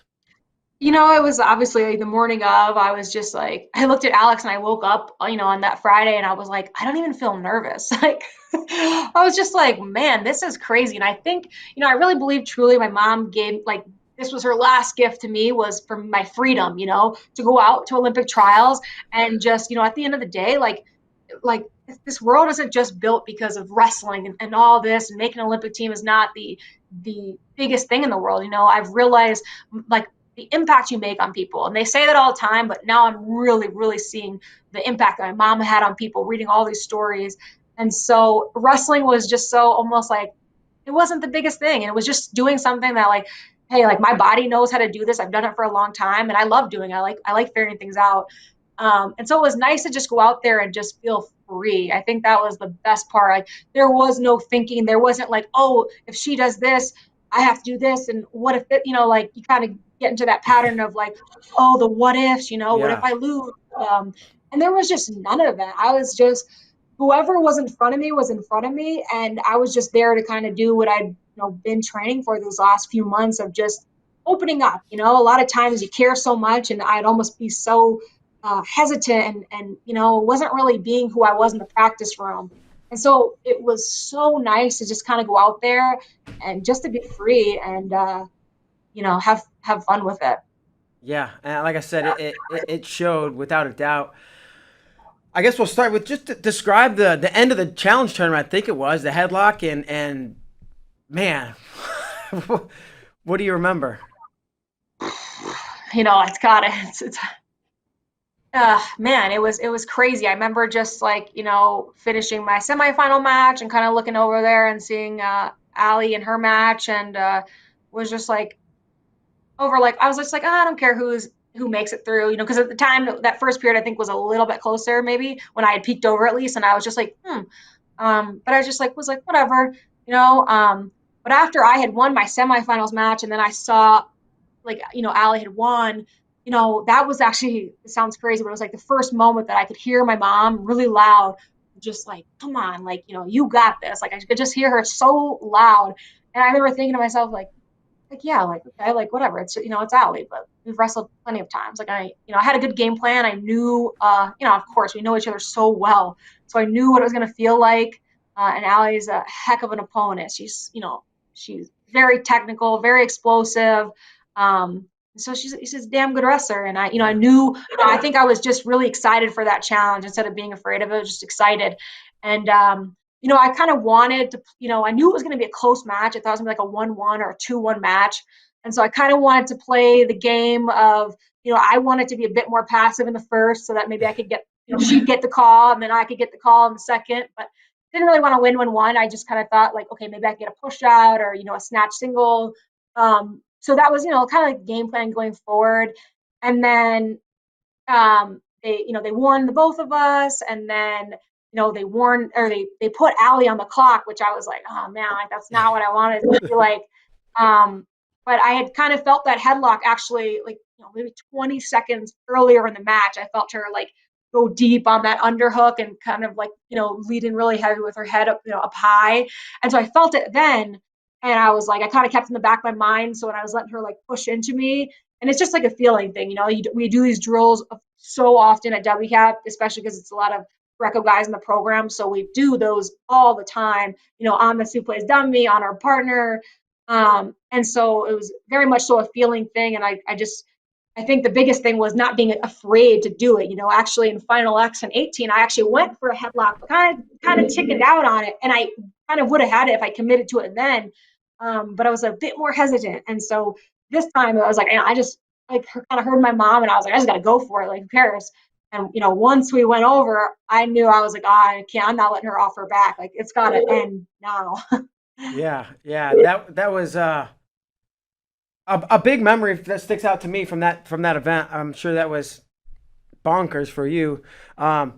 It was obviously like the morning of, I was just like, I looked at Alex and I woke up, on that Friday, and I was like, I don't even feel nervous. Like, I was just like, man, this is crazy. And I think, I really believe truly my mom gave, like, this was her last gift to me, was for my freedom, to go out to Olympic trials. And just, at the end of the day, like this world isn't just built because of wrestling and all this, and making an Olympic team is not the biggest thing in the world. I've realized, like, the impact you make on people. And they say that all the time, but now I'm really, really seeing the impact that my mom had on people, reading all these stories. And so wrestling was just so almost like, it wasn't the biggest thing. And it was just doing something that, like, hey, like, my body knows how to do this. I've done it for a long time, and I love doing it. I like figuring things out. And so it was nice to just go out there and just feel free. I think that was the best part. Like, there was no thinking. There wasn't like, oh, if she does this, I have to do this. And what if it, like, you kind of get into that pattern of like, oh, the what ifs, what if Yeah. I lose? And there was just none of that. I was just, whoever was in front of me was in front of me. And I was just there to kind of do what I'd, been training for those last few months of just opening up. A lot of times you care so much, and I'd almost be so hesitant, and wasn't really being who I was in the practice room. And so it was so nice to just kind of go out there and just to be free, and have fun with it. Yeah, and like I said, it showed without a doubt. I guess we'll start with just to describe the end of the challenge tournament. I think it was the headlock, and man, what do you remember? It's got it. It's Man, it was crazy. I remember just like, finishing my semifinal match and kind of looking over there and seeing Allie in her match and was just like over like I was just like, oh, I don't care who makes it through, because at the time that first period I think was a little bit closer maybe when I had peeked over at least and I was just like, but I just like was like whatever, you know. But after I had won my semifinals match and then I saw like Allie had won, that was actually, it sounds crazy, but it was like the first moment that I could hear my mom really loud, just like, come on, like, you got this. Like I could just hear her so loud. And I remember thinking to myself, like yeah, like okay, like whatever. It's it's Allie, but we've wrestled plenty of times. Like I had a good game plan. I knew, of course, we know each other so well, so I knew what it was going to feel like. And Allie's a heck of an opponent. She's very technical, very explosive. So she's a damn good wrestler, and I Yeah. knew. I think I was just really excited for that challenge instead of being afraid of it. I was just excited, and I kind of wanted to, I knew it was going to be a close match. I thought it was going to be like a 1-1 or a 2-1 match. And so I kind of wanted to play the game of, I wanted to be a bit more passive in the first so that maybe I could get, she'd get the call and then I could get the call in the second. But didn't really want to win 1-1. I just kind of thought like, okay, maybe I could get a push out or, a snatch single. So that was, kind of like game plan going forward. And then they warned the both of us, and then they warned or they put Allie on the clock, which I was like, oh man, like that's not what I wanted to be like. Um, but I had kind of felt that headlock actually, like maybe 20 seconds earlier in the match. I felt her like go deep on that underhook and kind of like leading really heavy with her head up up high, and so I felt it then. And I was like, I kind of kept in the back of my mind. So when I was letting her like push into me, and it's just like a feeling thing, we do these drills so often at WCAP, especially because it's a lot of Greco guys in the program. So we do those all the time, on the suplex dummy, on our partner. And so it was very much so a feeling thing. And I think the biggest thing was not being afraid to do it. Actually in Final X and 18, I actually went for a headlock, but kind of chickened out on it. And I kind of would have had it if I committed to it then. But I was a bit more hesitant. And so this time I was like, I just like kind of heard my mom and I was like, I just got to go for it. Like, who cares? And, once we went over, I knew I was like, I can't, I'm not letting her off her back. Like, it's got to end now. Yeah, yeah, that was a big memory that sticks out to me from that event. I'm sure that was bonkers for you. Now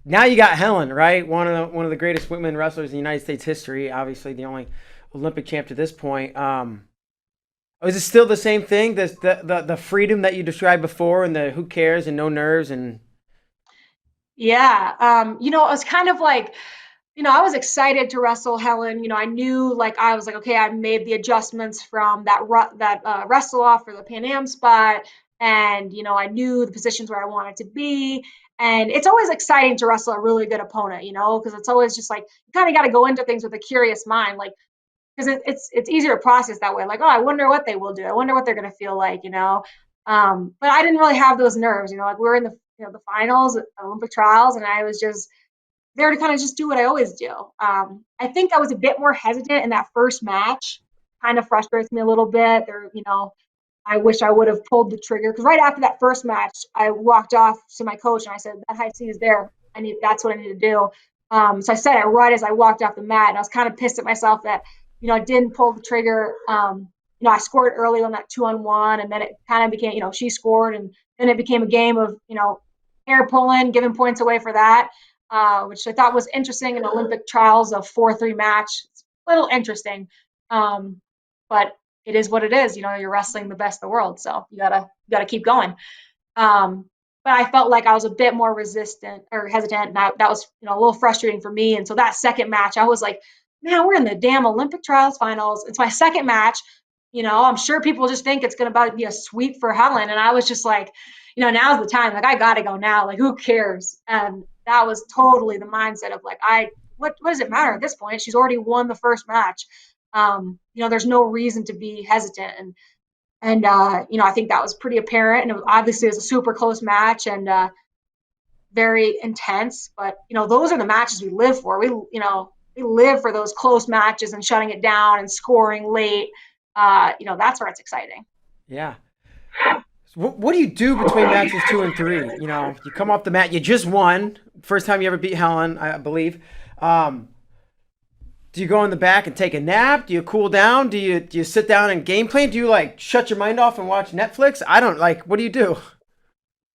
you got Helen, right? One of the greatest women wrestlers in United States history. Obviously, the only Olympic champ to this point. Is it still the same thing? The freedom that you described before, and the who cares and no nerves and Yeah. It was kind of like, I was excited to wrestle Helen. I knew like I was like, okay, I made the adjustments from that wrestle off for the Pan Am spot, and I knew the positions where I wanted to be. And it's always exciting to wrestle a really good opponent, because it's always just like you kind of got to go into things with a curious mind, like because it's easier to process that way. Like, oh, I wonder what they will do. I wonder what they're gonna feel like. But I didn't really have those nerves. Like we were in the finals, Olympic trials, and I was just there to kind of just do what I always do. I think I was a bit more hesitant in that first match. Kind of frustrates me a little bit. I wish I would have pulled the trigger because right after that first match, I walked off to my coach and I said, "That high C is there. That's what I need to do." So I said it right as I walked off the mat, and I was kind of pissed at myself that I didn't pull the trigger. I scored early on that 2-on-1, and then it kind of became she scored, and then it became a game of hair pulling, giving points away for that, which I thought was interesting in Olympic trials of 4-3 match. It's a little interesting, but it is what it is. You're wrestling the best in the world, so you gotta keep going. But I felt like I was a bit more resistant or hesitant, and that was a little frustrating for me. And so that second match, I was like, man, we're in the damn Olympic trials finals. It's my second match. I'm sure people just think it's going to be a sweep for Helen. And I was just like, now's the time. Like, I got to go now. Like, who cares? And that was totally the mindset of like, what does it matter at this point? She's already won the first match. There's no reason to be hesitant. And I think that was pretty apparent. And obviously it was a super close match and very intense. But, those are the matches we live for. We live for those close matches and shutting it down and scoring late. That's where it's exciting. yeah. What do you do between matches 2 and 3? You come off the mat, you just won. First time you ever beat Helen, I believe. Um, do you go in the back and take a nap? Do you cool down? Do you sit down and game plan? Do you like shut your mind off and watch Netflix? I don't like. What do you do?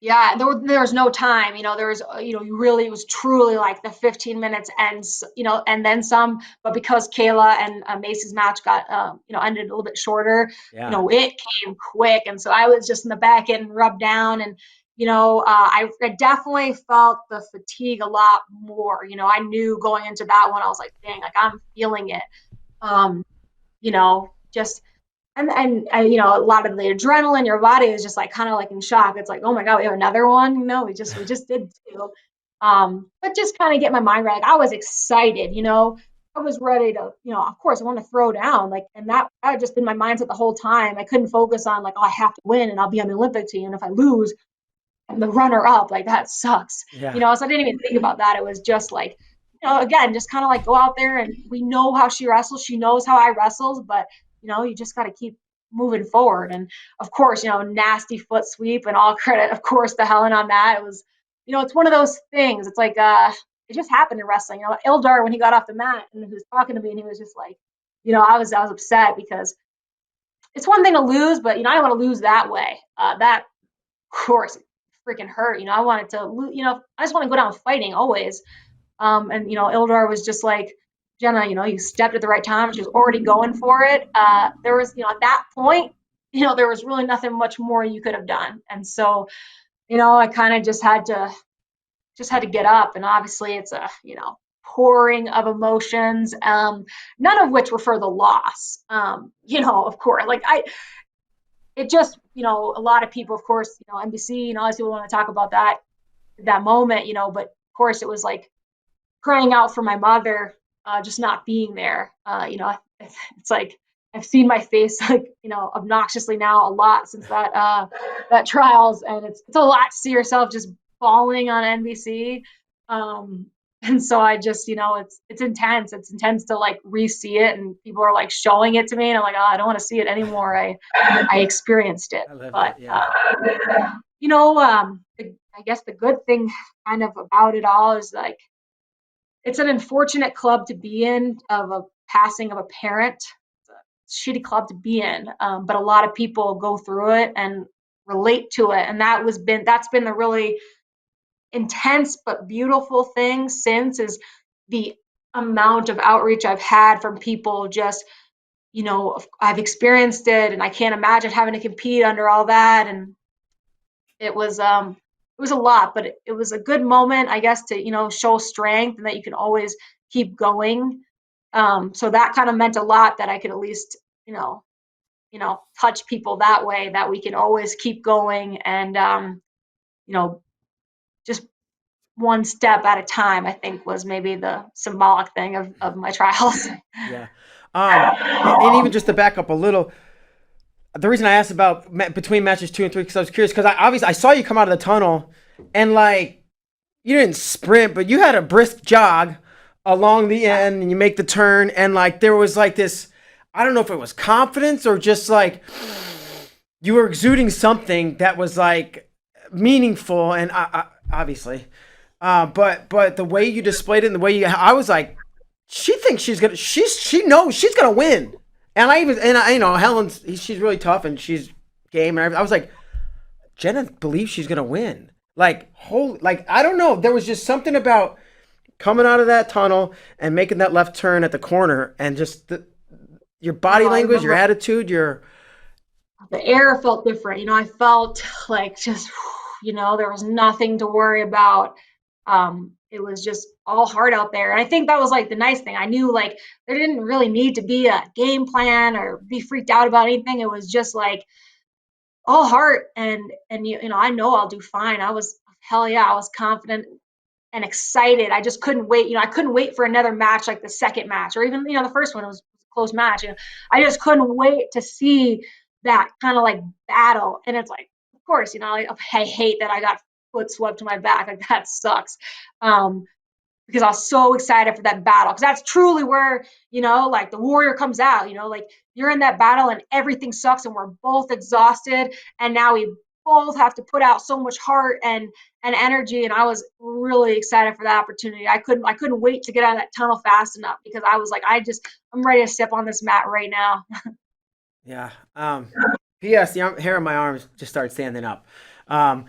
Yeah, there was no time. There was, you really, it was truly like the 15 minutes ends, and then some. But because Kayla and Mace's match got, ended a little bit shorter, Yeah. it came quick. And so I was just in the back getting rubbed down. And, I definitely felt the fatigue a lot more. I knew going into that one, I was like, dang, like I'm feeling it. Um, just a lot of the adrenaline, your body is just like kind of like in shock. It's like, oh my god, we have another one. We just did two. But just kind of get my mind right. Like I was excited. I was ready to, of course I want to throw down. Like, and that had just been my mindset the whole time. I couldn't focus on like, oh, I have to win and I'll be on the Olympic team. And if I lose, I'm the runner up. Like that sucks. Yeah. So I didn't even think about that. It was just like, again, just kind of like go out there, and we know how she wrestles. She knows how I wrestles, but you just got to keep moving forward. And of course, nasty foot sweep, and all credit, of course, to Helen on that. It was, it's one of those things. It's like, it just happened in wrestling. Ildar, when he got off the mat and he was talking to me, and he was just like, I was upset because it's one thing to lose, but I don't want to lose that way. That, of course, freaking hurt. I wanted to, I just want to go down fighting always. And Ildar was just like, Jenna, you stepped at the right time. She was already going for it. There was, at that point, there was really nothing much more you could have done. And so, I kind of just had to get up. And obviously, it's a pouring of emotions, none of which were for the loss. Of course, like it just, a lot of people, of course, NBC, all these people want to talk about that moment, but of course, it was like crying out for my mother, just not being there. It's like I've seen my face like obnoxiously now a lot since that trials, and it's a lot to see yourself just bawling on NBC. And so I just it's intense. It's intense to like re-see it, and people are like showing it to me, and I'm like, oh, I don't want to see it anymore. I experienced it, I lived but it. Yeah. I guess the good thing kind of about it all is like it's an unfortunate club to be in of a passing of a parent. It's a shitty club to be in, but a lot of people go through it and relate to it, and that's been the really intense but beautiful thing since is the amount of outreach I've had from people. Just I've experienced it, and I can't imagine having to compete under all that, and it was a lot, but it was a good moment, I guess, to show strength and that you can always keep going. So that kind of meant a lot that I could at least touch people that way, that we can always keep going, and you know just one step at a time, I think, was maybe the symbolic thing of my trials. Yeah. And even just to back up a little, the reason I asked about between matches 2 and 3, because I was curious, because I saw you come out of the tunnel, and like you didn't sprint, but you had a brisk jog along the end, and you make the turn, and like there was like this, I don't know if it was confidence or just like you were exuding something that was like meaningful, and obviously, but the way you displayed it, and the way I was like, she thinks she knows she's gonna win. And Helen's she's really tough and she's game and everything. I was like, Jenna believes she's gonna win. Like holy, like I don't know. There was just something about coming out of that tunnel and making that left turn at the corner, and just your body language, your attitude, the air felt different. I felt like just, there was nothing to worry about. It was just all hard out there. And I think that was like the nice thing. I knew like there didn't really need to be a game plan or be freaked out about anything. It was just like all heart, and I know I'll do fine. I was, hell yeah, I was confident and excited. I just couldn't wait. I couldn't wait for another match, like the second match, or even, the first one was a close match. I just couldn't wait to see that kind of like battle. And it's like, of course, I hate that I got foot swept to my back. Like that sucks. Because I was so excited for that battle. Because that's truly where, like the warrior comes out, like you're in that battle and everything sucks and we're both exhausted. And now we both have to put out so much heart and energy, and I was really excited for that opportunity. I couldn't wait to get out of that tunnel fast enough because I was like, I'm ready to step on this mat right now. Yeah. P.S. The hair on my arms just started standing up. Um,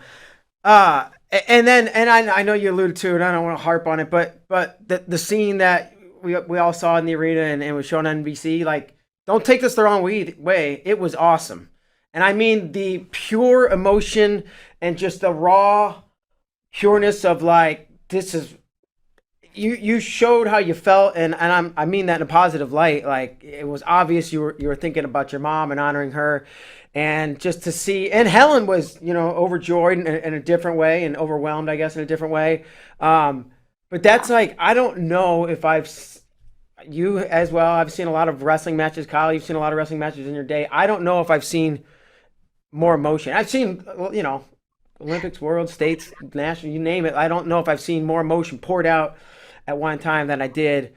and I know you alluded to it. I don't want to harp on it, but the scene that we all saw in the arena and was shown on NBC, like, don't take this the wrong way. It was awesome, and I mean the pure emotion and just the raw pureness of like this is you showed how you felt, and I mean that in a positive light. Like, it was obvious you were thinking about your mom and honoring her, and just to see, and Helen was, overjoyed in a different way, and overwhelmed, I guess, in a different way. But that's like, I don't know if you as well. I've seen a lot of wrestling matches. Kyle, you've seen a lot of wrestling matches in your day. I don't know if I've seen more emotion. I've seen, Olympics, World, States, National, you name it. I don't know if I've seen more emotion poured out at one time than I did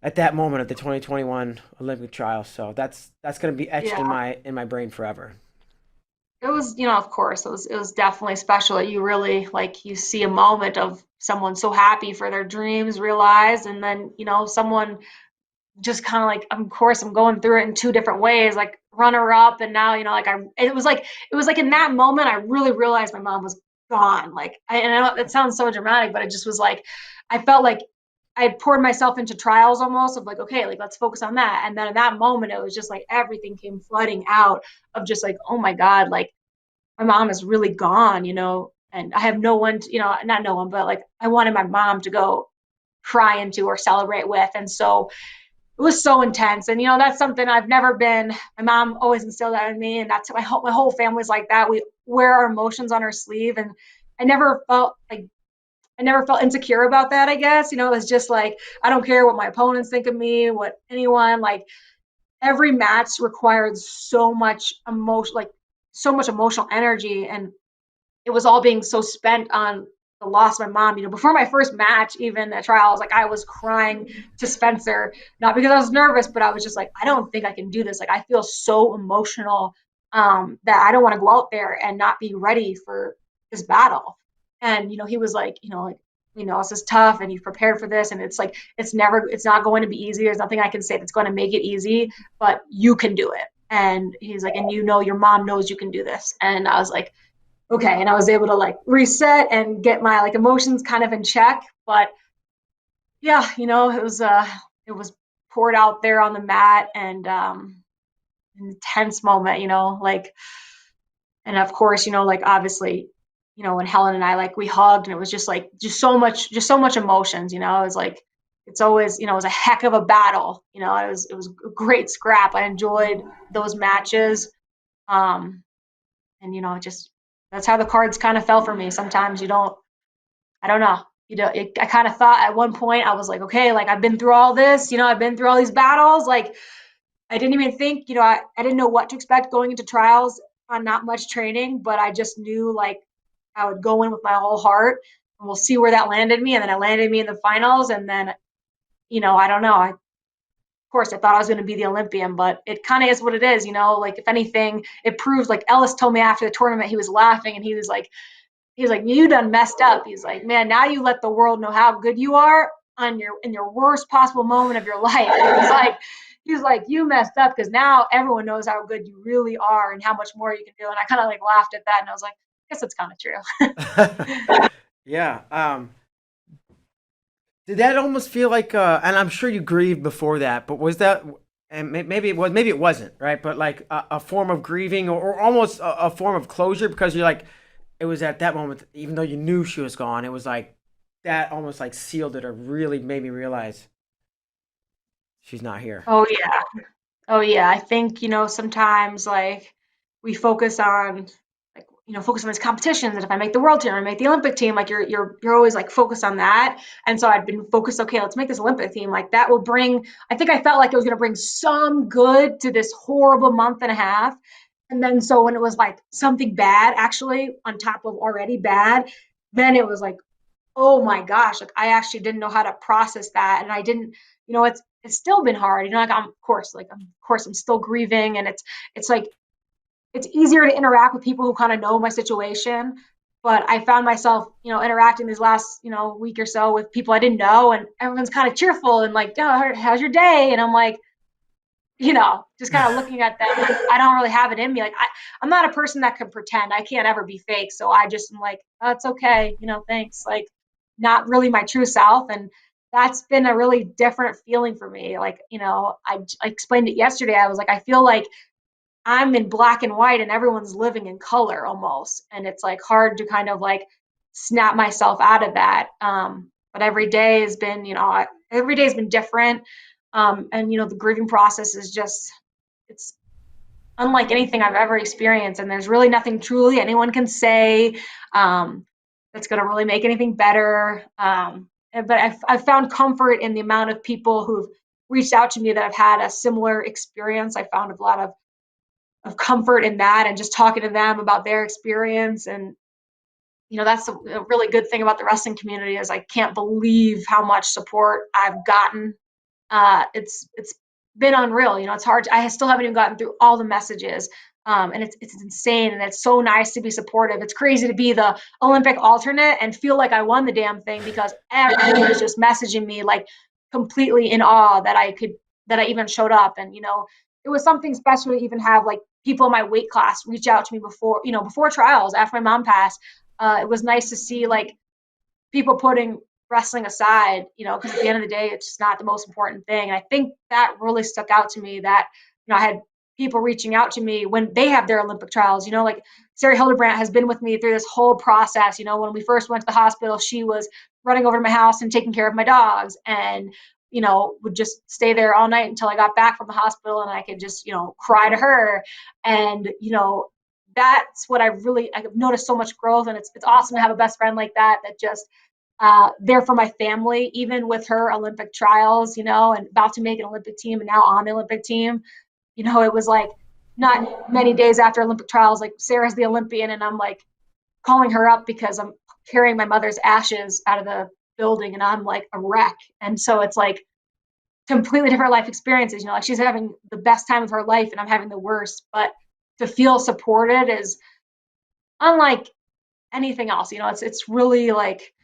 at that moment of the 2021 Olympic trials. So that's going to be etched in my brain forever. It was, of course, it was definitely special that you really like you see a moment of someone so happy for their dreams realized, and then someone just kind of like, of course, I'm going through it in two different ways, like runner up, and now like it was like in that moment I really realized my mom was gone. Like, and I know it sounds so dramatic, but it just was like I felt like I had poured myself into trials almost of like, okay, like let's focus on that. And then in that moment, it was just like everything came flooding out of just like, oh my God, like my mom is really gone, and I have no one, not no one, but like I wanted my mom to go cry into or celebrate with. And so it was so intense. And, that's something I've never been, my mom always instilled that in me. And that's my whole family's like that. We wear our emotions on our sleeve. And I never felt like, I never felt insecure about that, I guess. It was just like, I don't care what my opponents think of me, what anyone, like every match required so much emotion, like so much emotional energy. And it was all being so spent on the loss of my mom. Before my first match, even at trials, like I was crying to Spencer, not because I was nervous, but I was just like, I don't think I can do this. Like I feel so emotional that I don't want to go out there and not be ready for this battle. And he was like, this is tough, and you've prepared for this, and it's like it's not going to be easy. There's nothing I can say that's going to make it easy, but you can do it. And he's like, and your mom knows you can do this. And I was like, okay. And I was able to like reset and get my like emotions kind of in check. But yeah, it was poured out there on the mat, and an intense moment, like, and of course, like obviously, when Helen and I like we hugged, and it was just like just so much emotions, it was like it's always, it was a heck of a battle, it was a great scrap. I enjoyed those matches. And just that's how the cards kind of fell for me. Sometimes I don't know. I kind of thought at one point I was like, okay, like I've been through all this, I've been through all these battles. Like I didn't even think, I didn't know what to expect going into trials on not much training, but I just knew like I would go in with my whole heart, and we'll see where that landed me. And then it landed me in the finals. And then, I don't know. Of course, I thought I was going to be the Olympian, but it kind of is what it is, like if anything, it proves, like Ellis told me after the tournament, he was laughing and he was like, you done messed up. He's like, man, now you let the world know how good you are in your worst possible moment of your life. And he's like, you messed up because now everyone knows how good you really are and how much more you can do. And I kind of like laughed at that, and I was like, I guess it's kind of true. Yeah. Did that almost feel like, and I'm sure you grieved before that, but was that, and maybe it was, maybe it wasn't, right? But like a form of grieving, or almost a form of closure, because you're like, it was at that moment, even though you knew she was gone, it was like that almost like sealed it, or really made me realize she's not here. Oh yeah. Oh yeah, I think, sometimes like we focus on like, focus on these competitions, and if I make the world team or make the Olympic team, like you're always like focused on that. And so I'd been focused, okay, let's make this Olympic team. Like that will bring, I think I felt like it was gonna bring some good to this horrible month and a half. And then so when it was like something bad actually on top of already bad, then it was like, oh my gosh, like I actually didn't know how to process that. And I didn't, it's still been hard, like of course I'm still grieving, and it's like it's easier to interact with people who kind of know my situation. But I found myself, interacting these last, week or so with people I didn't know, and everyone's kind of cheerful and like, oh, how's your day? And I'm like, just kind of looking at them. Like, I don't really have it in me. Like I'm not a person that can pretend. I can't ever be fake. So I just am like, oh, it's okay. Thanks. Like not really my true self. And that's been a really different feeling for me. Like, I explained it yesterday. I was like, I feel like I'm in black and white and everyone's living in color almost. And it's like hard to kind of like snap myself out of that. But every day has been, every day has been different. And the grieving process is just, it's unlike anything I've ever experienced. And there's really nothing truly anyone can say that's going to really make anything better. But I've found comfort in the amount of people who've reached out to me that have had a similar experience. I found a lot of comfort in that, and just talking to them about their experience. And that's a really good thing about the wrestling community is I can't believe how much support I've gotten. It's been unreal. It's hard. I still haven't even gotten through all the messages. And it's insane, and it's so nice to be supportive. It's crazy to be the Olympic alternate and feel like I won the damn thing, because everybody was just messaging me like completely in awe that I even showed up. And it was something special to even have like people in my weight class reach out to me before trials, after my mom passed. It was nice to see like people putting wrestling aside, because at the end of the day, it's just not the most important thing. And I think that really stuck out to me, that, I had people reaching out to me when they have their Olympic trials, like Sarah Hildebrandt has been with me through this whole process. When we first went to the hospital, she was running over to my house and taking care of my dogs, and, would just stay there all night until I got back from the hospital, and I could just, cry to her. And, that's what I've noticed so much growth. And it's awesome to have a best friend like that just there for my family, even with her Olympic trials, and about to make an Olympic team and now on the Olympic team. It was like not many days after Olympic trials, like Sarah's the Olympian, and I'm like calling her up because I'm carrying my mother's ashes out of the building and I'm like a wreck. And so it's like completely different life experiences, like she's having the best time of her life and I'm having the worst. But to feel supported is unlike anything else. It's really like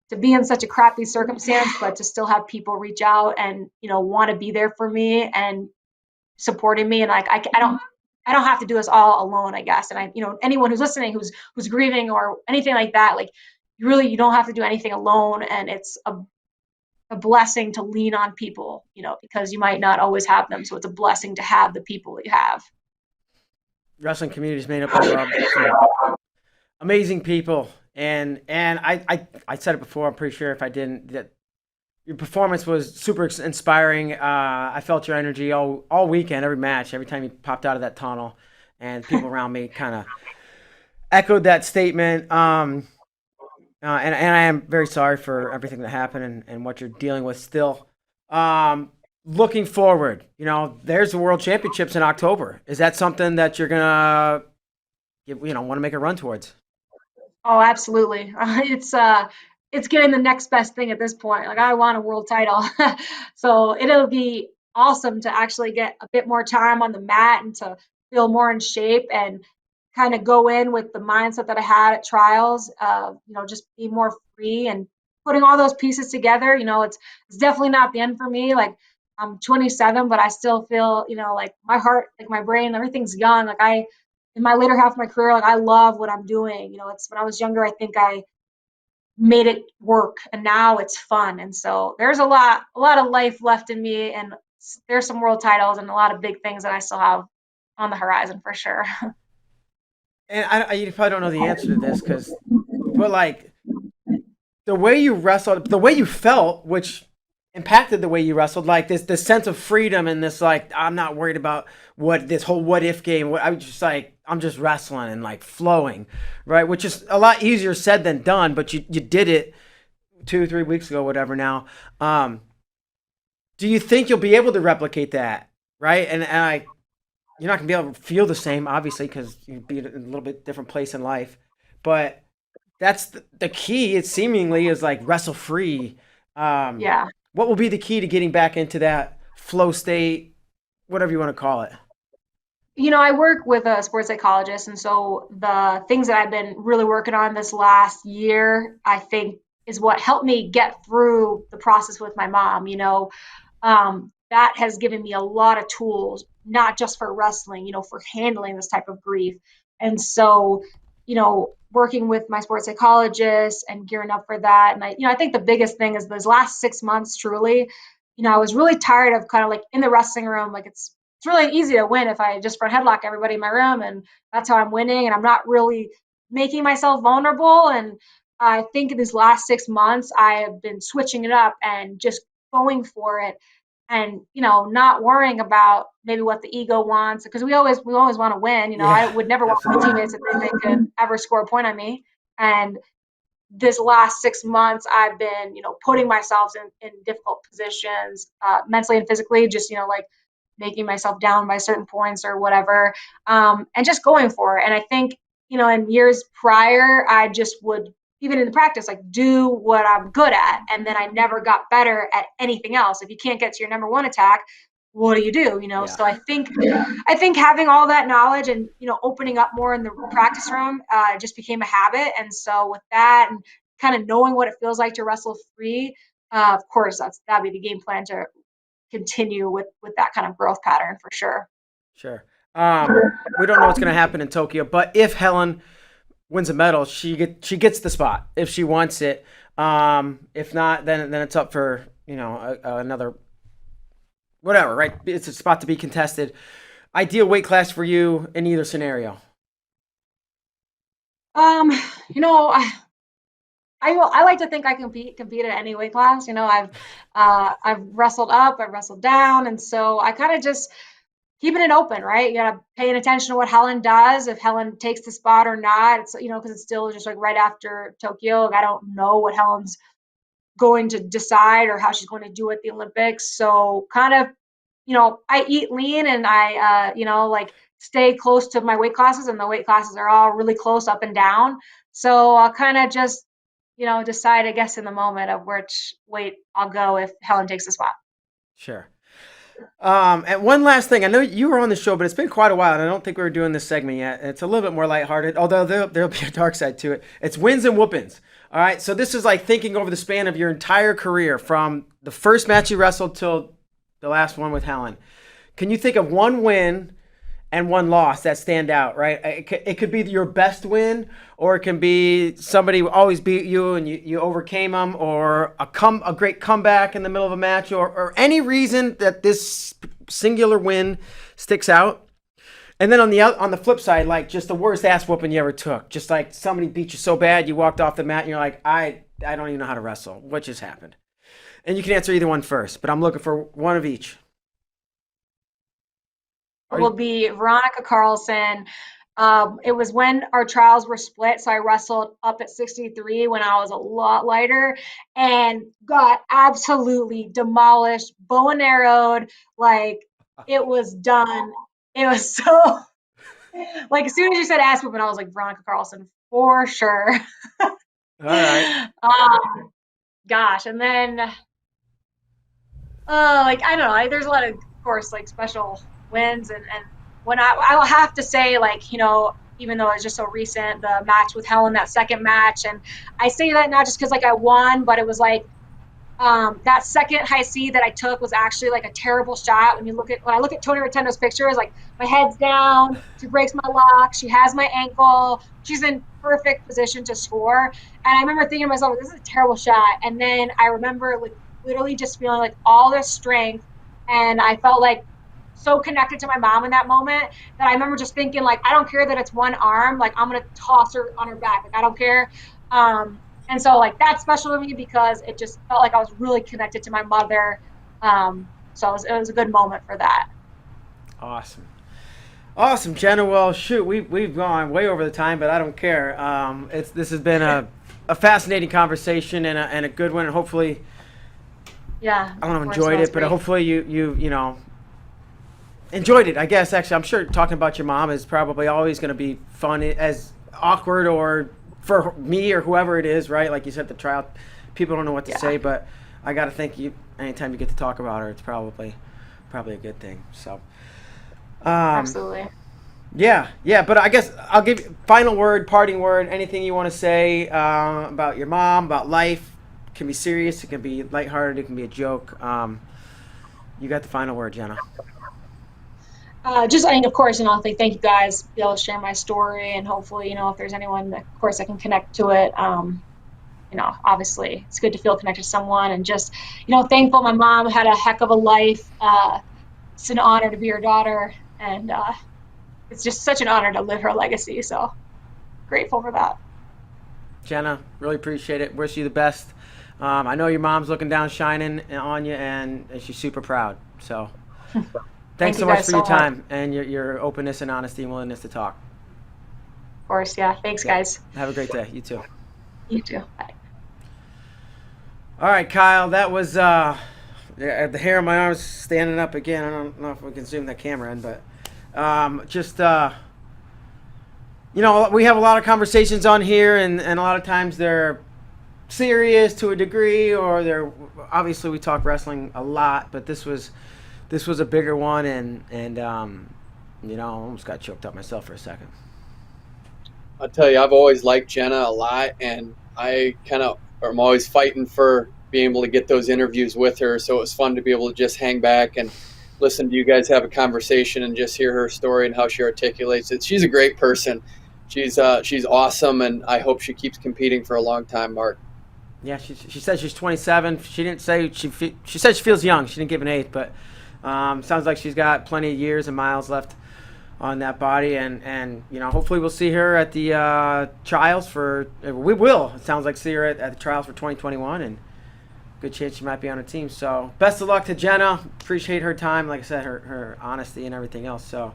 to be in such a crappy circumstance, but to still have people reach out and, want to be there for me and supporting me. And like, I don't have to do this all alone, I guess. And anyone who's listening, who's grieving or anything like that, like you don't have to do anything alone. And it's a blessing to lean on people, because you might not always have them. So it's a blessing to have the people that you have. Wrestling community is made up of some amazing people. And I said it before, I'm pretty sure if I didn't, that your performance was super inspiring. I felt your energy all weekend, every match, every time you popped out of that tunnel, and people around me kind of echoed that statement. And I am very sorry for everything that happened and what you're dealing with still. Looking forward, there's the World Championships in October. Is that something that you're gonna, want to make a run towards? Oh, absolutely. It's getting the next best thing at this point. Like I want a world title. So it'll be awesome to actually get a bit more time on the mat and to feel more in shape and kind of go in with the mindset that I had at trials, just be more free and putting all those pieces together. It's definitely not the end for me. Like I'm 27, but I still feel, like my heart, like my brain, everything's young. Like in my later half of my career, like I love what I'm doing. It's when I was younger, I think I made it work, and now it's fun. And so there's a lot of life left in me, and there's some world titles and a lot of big things that I still have on the horizon for sure. And you probably don't know the answer to this, but like the way you wrestled, the way you felt, which impacted the way you wrestled, like this sense of freedom and this like I'm not worried about this whole what if game. I was just like I'm just wrestling and like flowing, right? Which is a lot easier said than done, but you did it 2-3 weeks ago, whatever. Now, do you think you'll be able to replicate that, right? And you're not gonna be able to feel the same, obviously, because you'd be in a little bit different place in life, but that's the key. It seemingly is like wrestle free. Yeah. What will be the key to getting back into that flow state, whatever you want to call it? I work with a sports psychologist, and so the things that I've been really working on this last year, I think, is what helped me get through the process with my mom. That has given me a lot of tools, not just for wrestling, for handling this type of grief. And so, working with my sports psychologist and gearing up for that. And I think the biggest thing is those last 6 months, truly, I was really tired of kind of like in the wrestling room, like it's really easy to win if I just front headlock everybody in my room and that's how I'm winning. And I'm not really making myself vulnerable. And I think in these last 6 months, I have been switching it up and just going for it and not worrying about maybe what the ego wants because we always want to win. I Yeah, would never want my absolutely. teammates to think they could ever score a point on me. And this last 6 months, I've been, putting myself in difficult positions, mentally and physically, just, like making myself down by certain points or whatever, and just going for it. And I think, in years prior, I just would, even in the practice, like do what I'm good at. And then I never got better at anything else. If you can't get to your number one attack, what do you do? Yeah, So I think having all that knowledge and opening up more in the practice room just became a habit. And so with that and kind of knowing what it feels like to wrestle free, of course that'd be the game plan to continue with that kind of growth pattern for sure. sure. We don't know what's going to happen in Tokyo, but if Helen wins a medal, she gets the spot if she wants it. If not, then it's up for another whatever. Right? It's a spot to be contested. Ideal weight class for you in either scenario. Um, you know, I, I like to think I compete at any weight class. I've wrestled up, I've wrestled down, and so I kind of just keeping it open, right? You gotta paying attention to what Helen does, if Helen takes the spot or not. It's because it's still just like right after Tokyo. Like I don't know what Helen's going to decide or how she's going to do at the Olympics. So kind of, I eat lean and I, like stay close to my weight classes, and the weight classes are all really close up and down. So I'll kind of just, decide, I guess, in the moment of which weight I'll go if Helen takes the spot. Sure. And one last thing, I know you were on the show, but it's been quite a while, and I don't think we were doing this segment yet. It's a little bit more lighthearted, although there'll be a dark side to it. It's wins and whoopings. All right, so this is like thinking over the span of your entire career, from the first match you wrestled till the last one with Helen. Can you think of one win and one loss that stand out? Right, it could be your best win, or it can be somebody always beat you and you overcame them, or a great comeback in the middle of a match, or any reason that this singular win sticks out. And then on the flip side, like just the worst ass whooping you ever took, just like somebody beat you so bad you walked off the mat and you're like, I don't even know how to wrestle. What just happened? And you can answer either one first, but I'm looking for one of each. It will be Veronica Carlson. It was when our trials were split, so I wrestled up at 63 when I was a lot lighter and got absolutely demolished, bow and arrowed, like it was done. It was so like as soon as you said ass whooping, I was like Veronica Carlson for sure. All right. Gosh, and then like I don't know, there's a lot of course like special wins and when I'll have to say like even though it's just so recent, the match with Helen, that second match, and I say that not just because like I won, but it was like that second high C that I took was actually like a terrible shot. When I look at Tony Rotundo's pictures, like my head's down, she breaks my lock, she has my ankle, she's in perfect position to score, and I remember thinking to myself, this is a terrible shot, and then I remember like literally just feeling like all this strength, and I felt like so connected to my mom in that moment that I remember just thinking like, I don't care that it's one arm, like I'm gonna toss her on her back, like I don't care. And so like that's special to me because it just felt like I was really connected to my mother. So it was a good moment for that. Awesome, Jenna. Well, shoot, we've gone way over the time, but I don't care. This has been a fascinating conversation and a good one, and hopefully, Yeah, I don't know, enjoyed it, but hopefully you enjoyed it. I guess actually, I'm sure talking about your mom is probably always going to be fun, as awkward or for me or whoever it is, right? Like you said, the trial, people don't know what to say, but I got to think anytime you get to talk about her, it's probably a good thing. So, absolutely. Yeah, yeah, but I guess I'll give you final word, parting word, anything you want to say about your mom, about life. It can be serious, it can be lighthearted, it can be a joke. You got the final word, Jenna. Just, I mean, of course, thank you guys, be able to share my story, and hopefully, if there's anyone that, of course, I can connect to it. Obviously, it's good to feel connected to someone, and just, thankful my mom had a heck of a life. It's an honor to be her daughter, and it's just such an honor to live her legacy. So grateful for that. Jenna, really appreciate it. Wish you the best. I know your mom's looking down, shining on you, and she's super proud. So thanks so much for your time and your openness and honesty and willingness to talk. Of course, yeah. Thanks, guys. Have a great day. You too. You too. Bye. All right, Kyle, that was the hair on my arms standing up again. I don't know if we can zoom that camera in, but we have a lot of conversations on here, and a lot of times they're serious to a degree, or they're obviously we talk wrestling a lot, but this was a bigger one, and I almost got choked up myself for a second. I'll tell you, I've always liked Jenna a lot, and I'm always fighting for being able to get those interviews with her. So it was fun to be able to just hang back and listen to you guys have a conversation and just hear her story and how she articulates it. She's a great person. She's awesome, and I hope she keeps competing for a long time, Mark. Yeah, she said she's 27. She didn't say she said she feels young. She didn't give an age, but sounds like she's got plenty of years and miles left on that body, and hopefully we'll see her at the trials we will. It sounds like see her at the trials for 2021, and good chance she might be on a team. So best of luck to Jenna. Appreciate her time, like I said, her honesty and everything else. So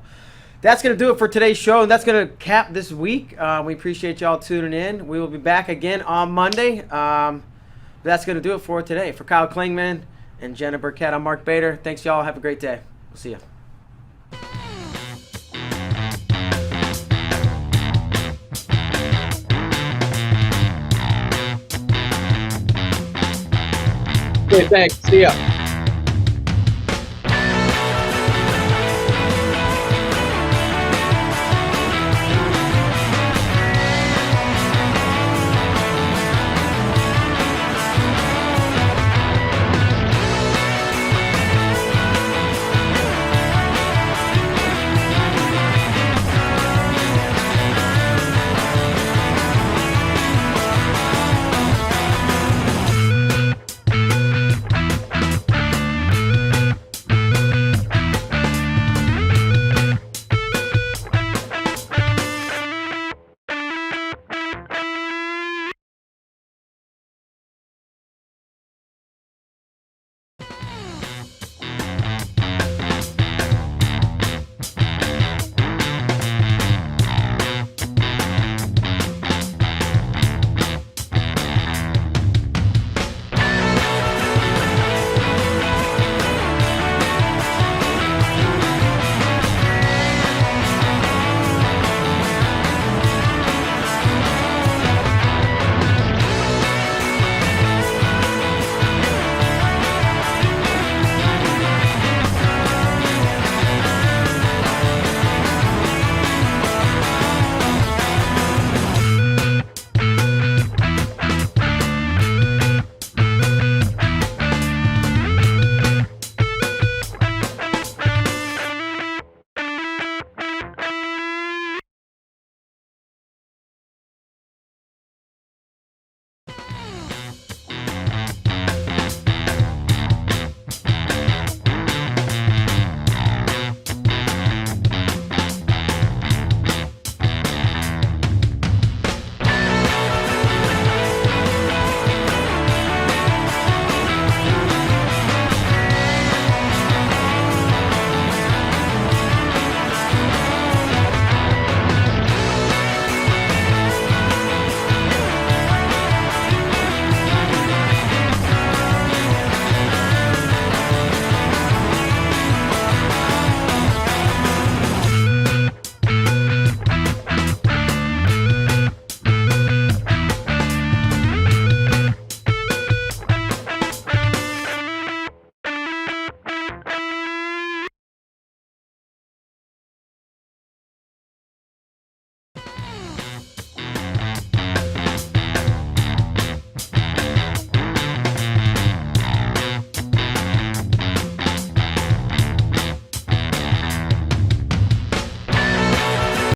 that's going to do it for today's show, and that's going to cap this week. We appreciate y'all tuning in. We will be back again on Monday. That's going to do it for today. For Kyle Klingman and Jenna Burkert, I'm Mark Bader. Thanks, y'all. Have a great day. We'll see you. Okay, thanks. See ya.